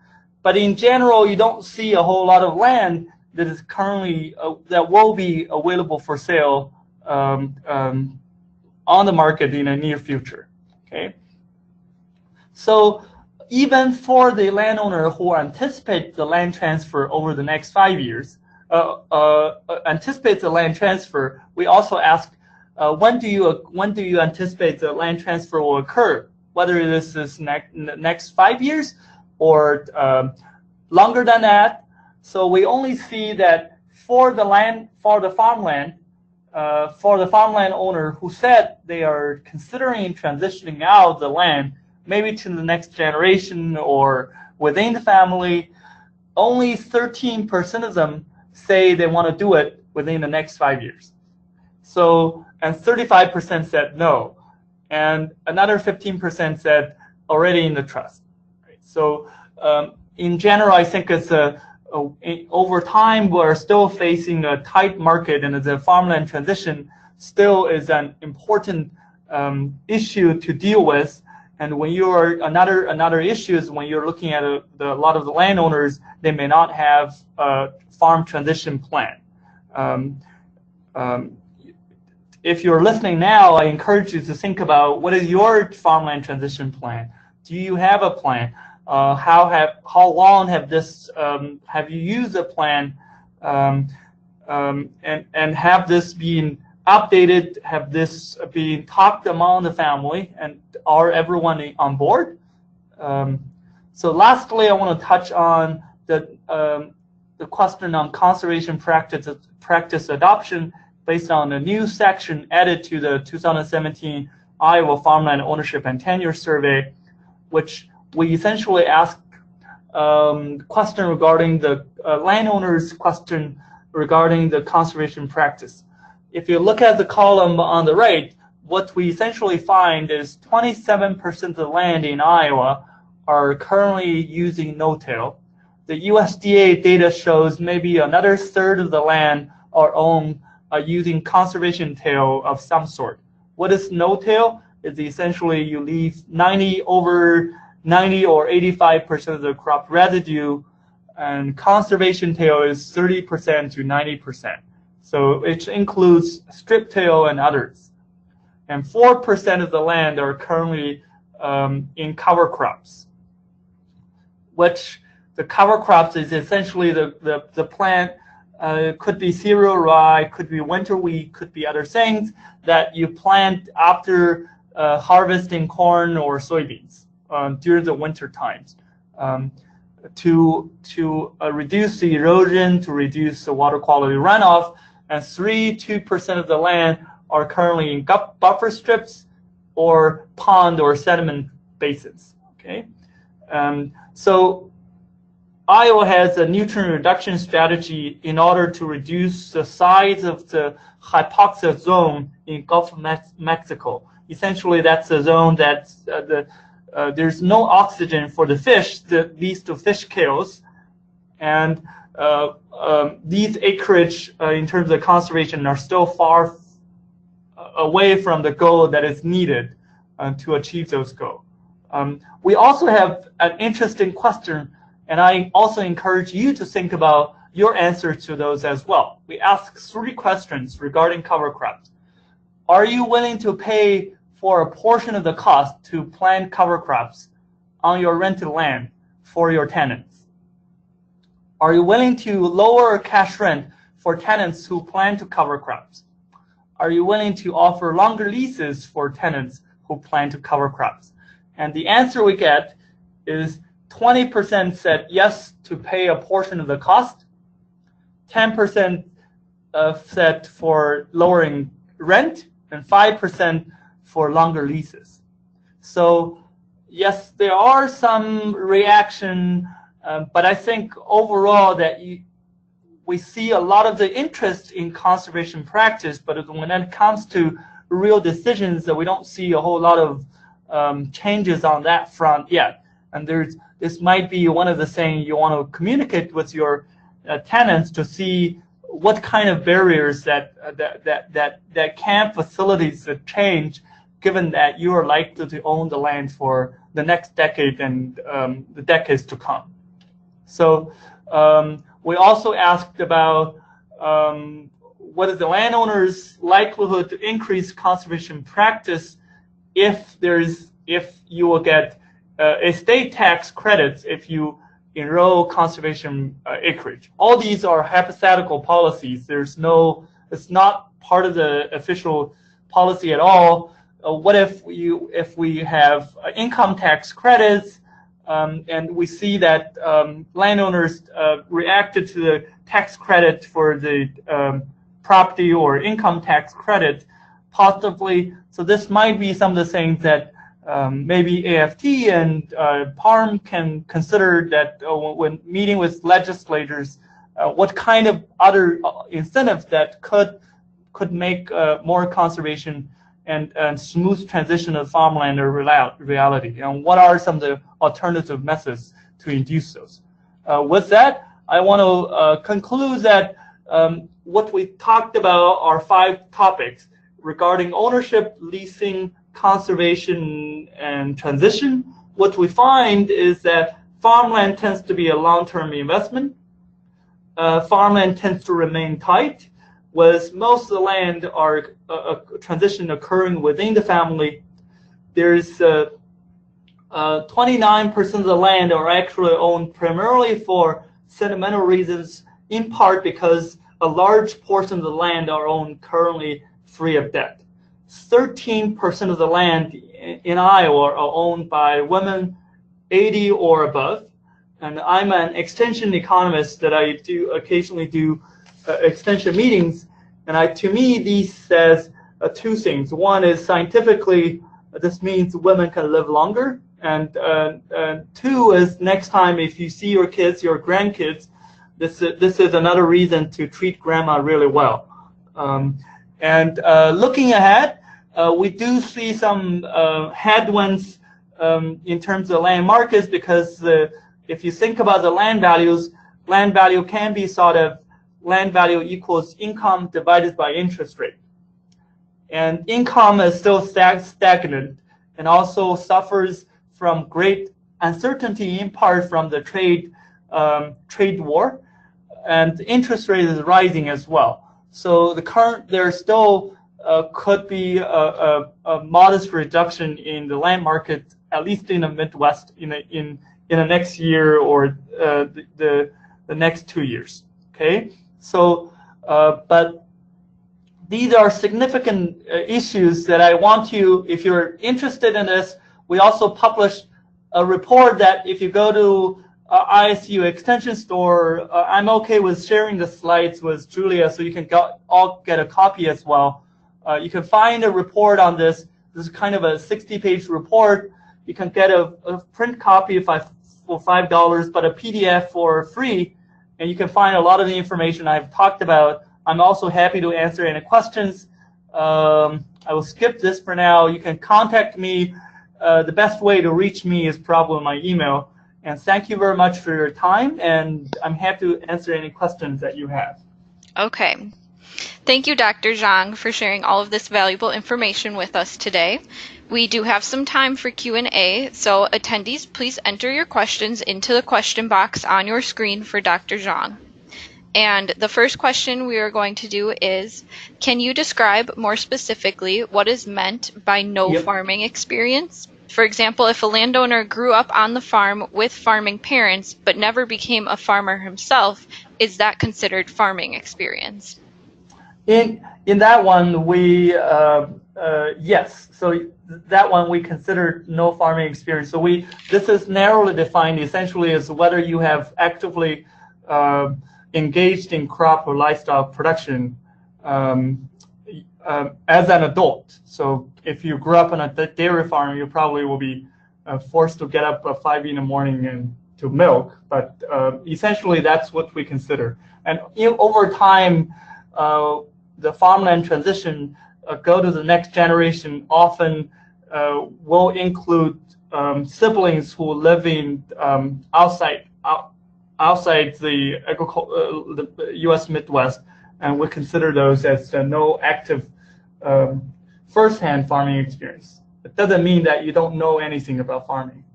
But in general, you don't see a whole lot of land that is currently that will be available for sale on the market in the near future. Okay, so even for the landowner who anticipate the land transfer over the next 5 years, anticipate the land transfer, we also ask, when do you anticipate the land transfer will occur? Whether this is next 5 years or longer than that. So we only see that for the farmland owner who said they are considering transitioning out the land, maybe to the next generation or within the family, only 13% of them say they want to do it within the next 5 years. So, and 35% said no, and another 15% said already in the trust. Right? So, in general, I think it's over time we're still facing a tight market, and the farmland transition still is an important issue to deal with. And when you're another issue is when you're looking at a lot of the landowners, they may not have a farm transition plan. If you're listening now, I encourage you to think about what is your farmland transition plan. Do you have a plan? How long have you used a plan, and have this been updated? Have this been talked among the family, and are everyone on board? So lastly, I want to touch on the question on conservation practice adoption based on a new section added to the 2017 Iowa Farmland Ownership and Tenure Survey, which we essentially asked question regarding the landowners' question regarding the conservation practice. If you look at the column on the right, what we essentially find is 27% of the land in Iowa are currently using no-till. The USDA data shows maybe another third of the land are owned using conservation till of some sort. What is no-till? It's essentially you leave 90 or 85% of the crop residue, and conservation till is 30% to 90%. So it includes strip till and others. And 4% of the land are currently in cover crops, which the cover crops is essentially the plant could be cereal rye, could be winter wheat, could be other things that you plant after harvesting corn or soybeans during the winter times to reduce the erosion, to reduce the water quality runoff. And 2% of the land are currently in buffer strips or pond or sediment basins. Okay, so Iowa has a nutrient reduction strategy in order to reduce the size of the hypoxia zone in Gulf of Mexico. Essentially, that's a zone that there's no oxygen for the fish that leads to fish kills, and these acreage in terms of conservation are still far away from the goal that is needed to achieve those goals. We also have an interesting question, and I also encourage you to think about your answers to those as well. We ask 3 questions regarding cover crops. Are you willing to pay for a portion of the cost to plant cover crops on your rented land for your tenants? Are you willing to lower cash rent for tenants who plan to cover crops? Are you willing to offer longer leases for tenants who plan to cover crops? And the answer we get is 20% said yes to pay a portion of the cost, 10% said for lowering rent, and 5% for longer leases. So yes, there are some reaction, but I think overall that we see a lot of the interest in conservation practice, but when it comes to real decisions, that we don't see a whole lot of changes on that front yet. And this might be one of the things you want to communicate with your tenants to see what kind of barriers that can facilitate the change, given that you are likely to own the land for the next decade and the decades to come. So we also asked about what is the landowner's likelihood to increase conservation practice if you will get estate tax credits if you enroll conservation acreage. All these are hypothetical policies. It's not part of the official policy at all. What if we have income tax credits, and we see that landowners reacted to the tax credit for the property or income tax credit positively? So this might be some of the things that maybe AFT and PARM can consider, that when meeting with legislators, what kind of other incentives that could make more conservation and smooth transition of farmland or reality, and what are some of the alternative methods to induce those. With that, I want to conclude that what we talked about are 5 topics regarding ownership, leasing, conservation, and transition. What we find is that farmland tends to be a long-term investment. Farmland tends to remain tight, with most of the land are transition occurring within the family. There's 29% of the land are actually owned primarily for sentimental reasons, in part because a large portion of the land are owned currently free of debt. 13% of the land in Iowa are owned by women 80 or above. And I'm an extension economist that I do occasionally do extension meetings. And to me, these says two things. One is scientifically, this means women can live longer. And two is next time if you see your kids, your grandkids, this is another reason to treat grandma really well. Looking ahead, we do see some headwinds in terms of land markets because if you think about the land values, land value can be sort of land value equals income divided by interest rate. And income is still stagnant and also suffers from great uncertainty in part from the trade war, and interest rate is rising as well. So there still could be a modest reduction in the land market, at least in the Midwest, in the next year or the next 2 years. Okay, so but these are significant issues that I want you, if you're interested in this, we also published a report that if you go to ISU Extension Store, I'm okay with sharing the slides with Julia so you can all get a copy as well. You can find a report on this. This is kind of a 60-page report. You can get a print copy for $5, but a PDF for free, and you can find a lot of the information I've talked about. I'm also happy to answer any questions. I will skip this for now. You can contact me. The best way to reach me is probably my email. And thank you very much for your time, and I'm happy to answer any questions that you have. Okay. Thank you, Dr. Zhang, for sharing all of this valuable information with us today. We do have some time for Q&A, so attendees, please enter your questions into the question box on your screen for Dr. Zhang. And the first question we are going to do is, can you describe more specifically what is meant by no farming experience? For example, if a landowner grew up on the farm with farming parents but never became a farmer himself, is that considered farming experience? In that one, we yes. So that one we consider no farming experience. So this is narrowly defined essentially as whether you have actively engaged in crop or livestock production as an adult. So if you grew up on a dairy farm, you probably will be forced to get up at 5 in the morning and to milk. But essentially, that's what we consider. And over time, the farmland transition go to the next generation often will include siblings who live in outside the U.S. Midwest, and we consider those as no active first-hand farming experience. It doesn't mean that you don't know anything about farming.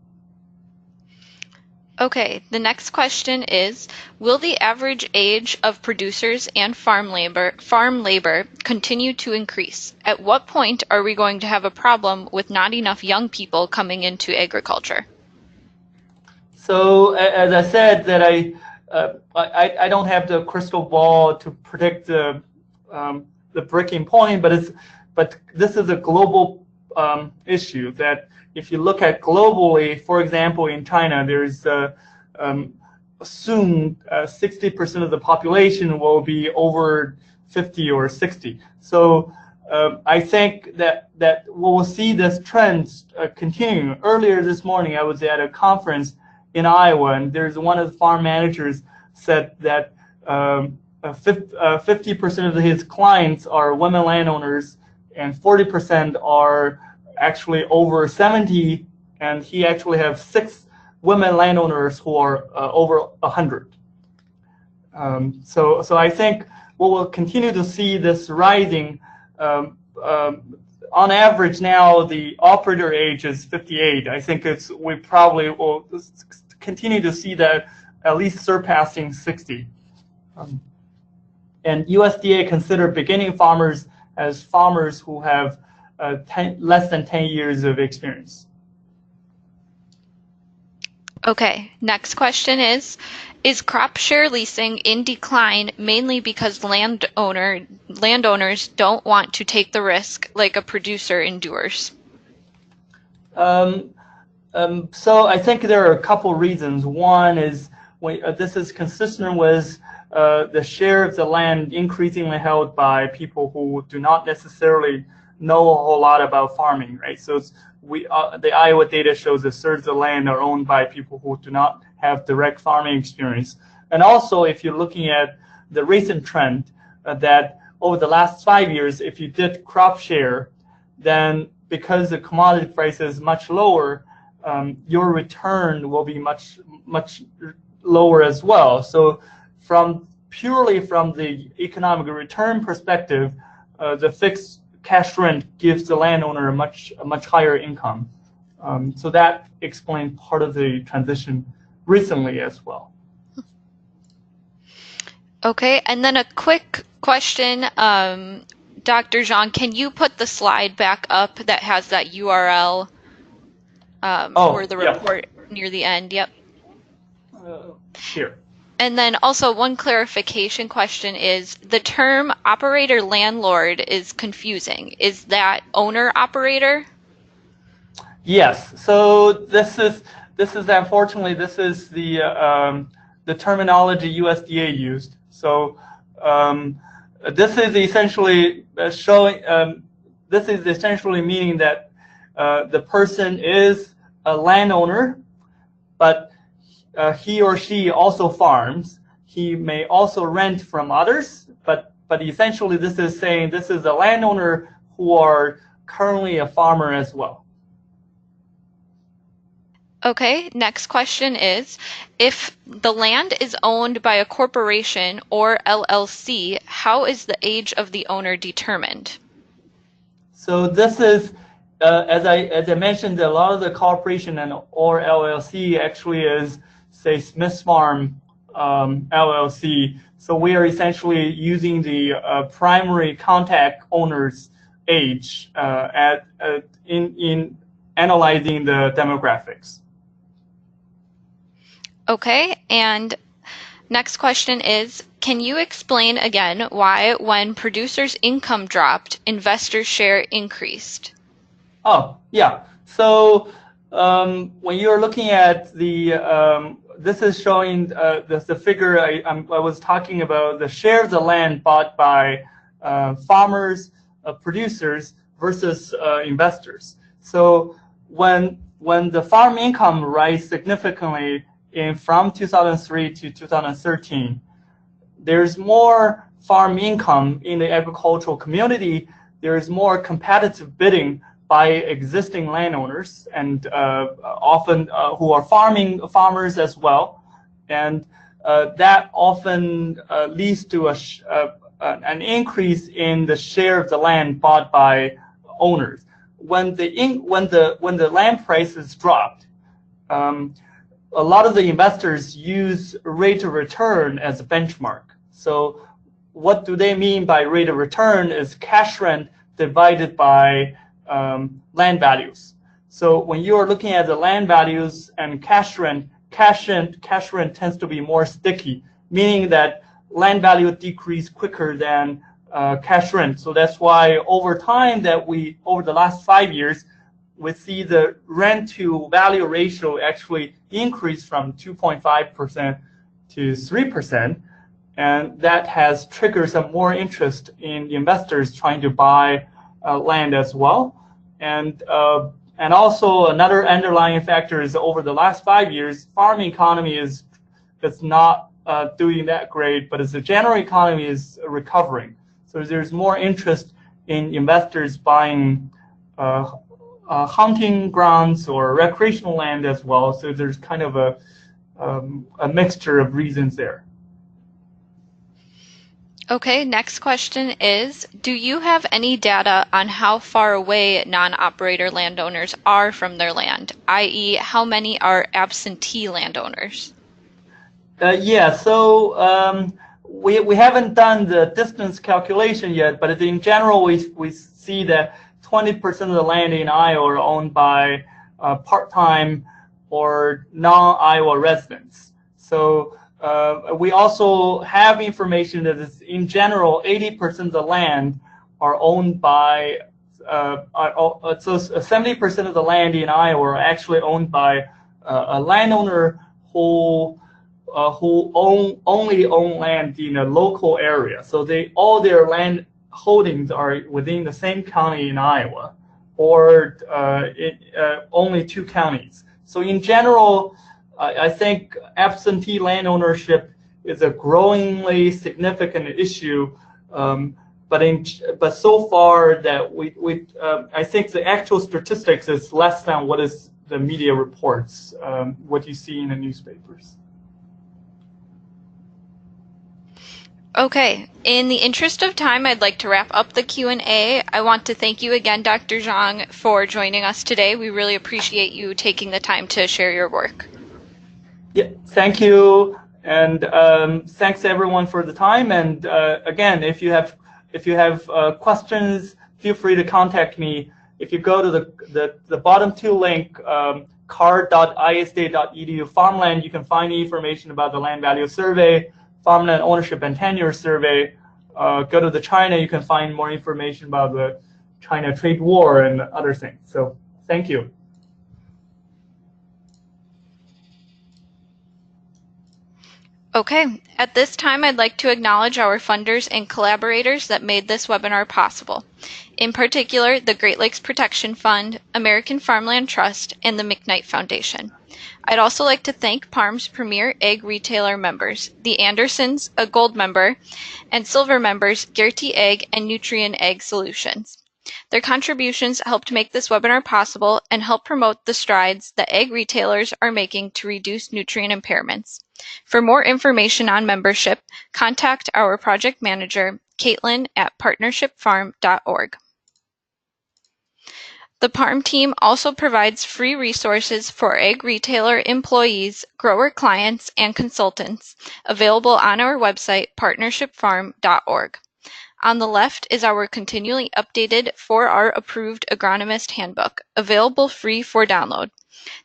Okay, the next question is, will the average age of producers and farm labor continue to increase? At what point are we going to have a problem with not enough young people coming into agriculture? So as I said, that I don't have the crystal ball to predict the breaking point, but this is a global issue that if you look at globally, for example, in China, there's soon 60% of the population will be over 50 or 60. So I think that we'll see this trend continuing. Earlier this morning, I was at a conference in Iowa, and there's one of the farm managers said that 50% of his clients are women landowners, and 40% are actually over 70, and he actually have 6 women landowners who are over 100. So I think we will continue to see this rising. On average now, the operator age is 58. I think we probably will continue to see that at least surpassing 60. And USDA consider beginning farmers as farmers who have less than 10 years of experience. Okay, next question is crop share leasing in decline mainly because landowners don't want to take the risk like a producer endures? So I think there are a couple reasons. One is this is consistent with the share of the land increasingly held by people who do not necessarily know a whole lot about farming, right? So the Iowa data shows a third of the land are owned by people who do not have direct farming experience. And also, if you're looking at the recent trend, that over the last 5 years, if you did crop share, then because the commodity price is much lower, your return will be much lower as well. So purely from the economic return perspective, the fixed cash rent gives the landowner a much higher income. So that explains part of the transition recently as well. Okay, and then a quick question, Dr. Zhang, can you put the slide back up that has that URL for the report near the end? Yep. Here. And then also one clarification question is the term operator landlord is confusing. Is that owner operator? Yes. So this is unfortunately the terminology USDA used. So this is essentially meaning that the person is a landowner, but he or she also farms. He may also rent from others, but essentially this is saying this is a landowner who are currently a farmer as well. Okay, next question is, if the land is owned by a corporation or LLC, how is the age of the owner determined? So this is, as I mentioned, a lot of the corporation or LLC actually is, say, Smith's Farm LLC. So we are essentially using the primary contact owner's age in analyzing the demographics. Okay, and next question is, can you explain again why when producers' income dropped, investors' share increased? Oh, yeah. So when you're looking at this is showing the figure I was talking about, the share of the land bought by farmers, producers versus investors. So when the farm income rise significantly from 2003 to 2013, there's more farm income in the agricultural community. There's more competitive bidding by existing landowners and often who are farmers as well, and that often leads to an increase in the share of the land bought by owners. When the land prices dropped, a lot of the investors use rate of return as a benchmark. So what do they mean by rate of return is cash rent divided by land values. So when you are looking at the land values and cash rent tends to be more sticky, meaning that land value decrease quicker than cash rent. So that's why over time over the last 5 years, we see the rent to value ratio actually increase from 2.5% to 3%. And that has triggered some more interest in investors trying to buy land as well. And also another underlying factor is over the last 5 years, farming economy is not doing that great, but as the general economy is recovering. So there's more interest in investors buying hunting grounds or recreational land as well. So there's kind of a mixture of reasons there. Okay, next question is, do you have any data on how far away non-operator landowners are from their land, i.e. how many are absentee landowners? Yeah, so we haven't done the distance calculation yet, but in general, we see that 20% of the land in Iowa are owned by part-time or non-Iowa residents. So we also have information that is, in general, 80% of the land are owned by, so 70% of the land in Iowa are actually owned by a landowner who who only own land in a local area. So all their land holdings are within the same county in Iowa, or only 2 counties. So in general, I think absentee land ownership is a growingly significant issue. But so far that I think the actual statistics is less than what is the media reports, what you see in the newspapers. Okay, in the interest of time, I'd like to wrap up the Q&A. I want to thank you again, Dr. Zhang, for joining us today. We really appreciate you taking the time to share your work. Yeah, thank you, and thanks everyone for the time. And again, if you have questions, feel free to contact me. If you go to the bottom 2 link, card.isda.edu Farmland, you can find information about the land value survey, Farmland ownership and tenure survey. Go to the China, you can find more information about the China trade war and other things. So thank you. Okay, at this time, I'd like to acknowledge our funders and collaborators that made this webinar possible. In particular, the Great Lakes Protection Fund, American Farmland Trust, and the McKnight Foundation. I'd also like to thank PARM's premier egg retailer members, the Andersons, a gold member, and silver members, Gertie Egg and Nutrien Egg Solutions. Their contributions helped make this webinar possible and help promote the strides that egg retailers are making to reduce nutrient impairments. For more information on membership, contact our project manager, Caitlin at partnershipfarm.org. The PARM team also provides free resources for egg retailer employees, grower clients, and consultants, available on our website, partnershipfarm.org. On the left is our continually updated 4R approved agronomist handbook, available free for download.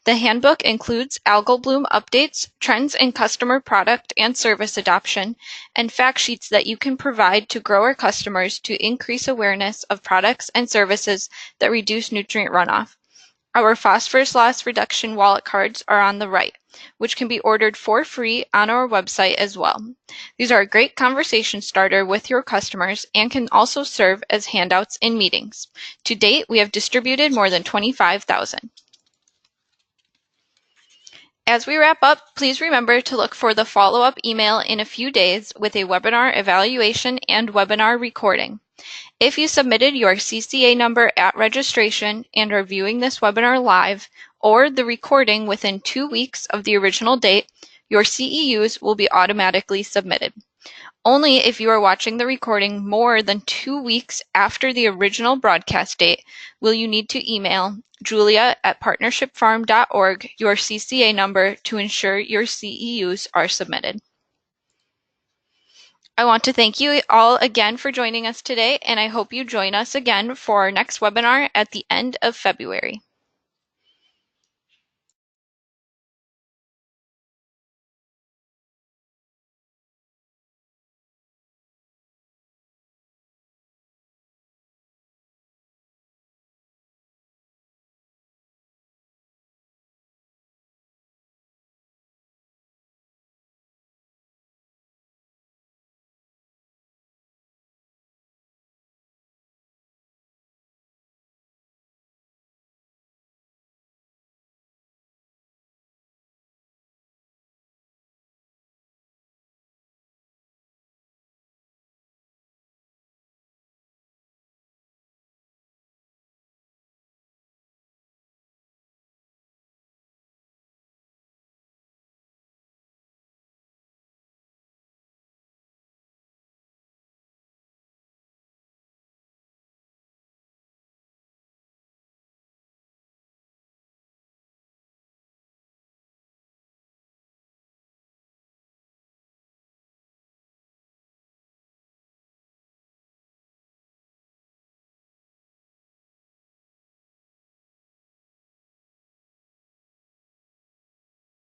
The handbook includes algal bloom updates, trends in customer product and service adoption, and fact sheets that you can provide to grower customers to increase awareness of products and services that reduce nutrient runoff. Our phosphorus loss reduction wallet cards are on the right, which can be ordered for free on our website as well. These are a great conversation starter with your customers and can also serve as handouts in meetings. To date, we have distributed more than 25,000. As we wrap up, please remember to look for the follow-up email in a few days with a webinar evaluation and webinar recording. If you submitted your CCA number at registration and are viewing this webinar live or the recording within 2 weeks of the original date, your CEUs will be automatically submitted. Only if you are watching the recording more than 2 weeks after the original broadcast date will you need to email Julia at partnershipfarm.org your CCA number to ensure your CEUs are submitted. I want to thank you all again for joining us today, and I hope you join us again for our next webinar at the end of February.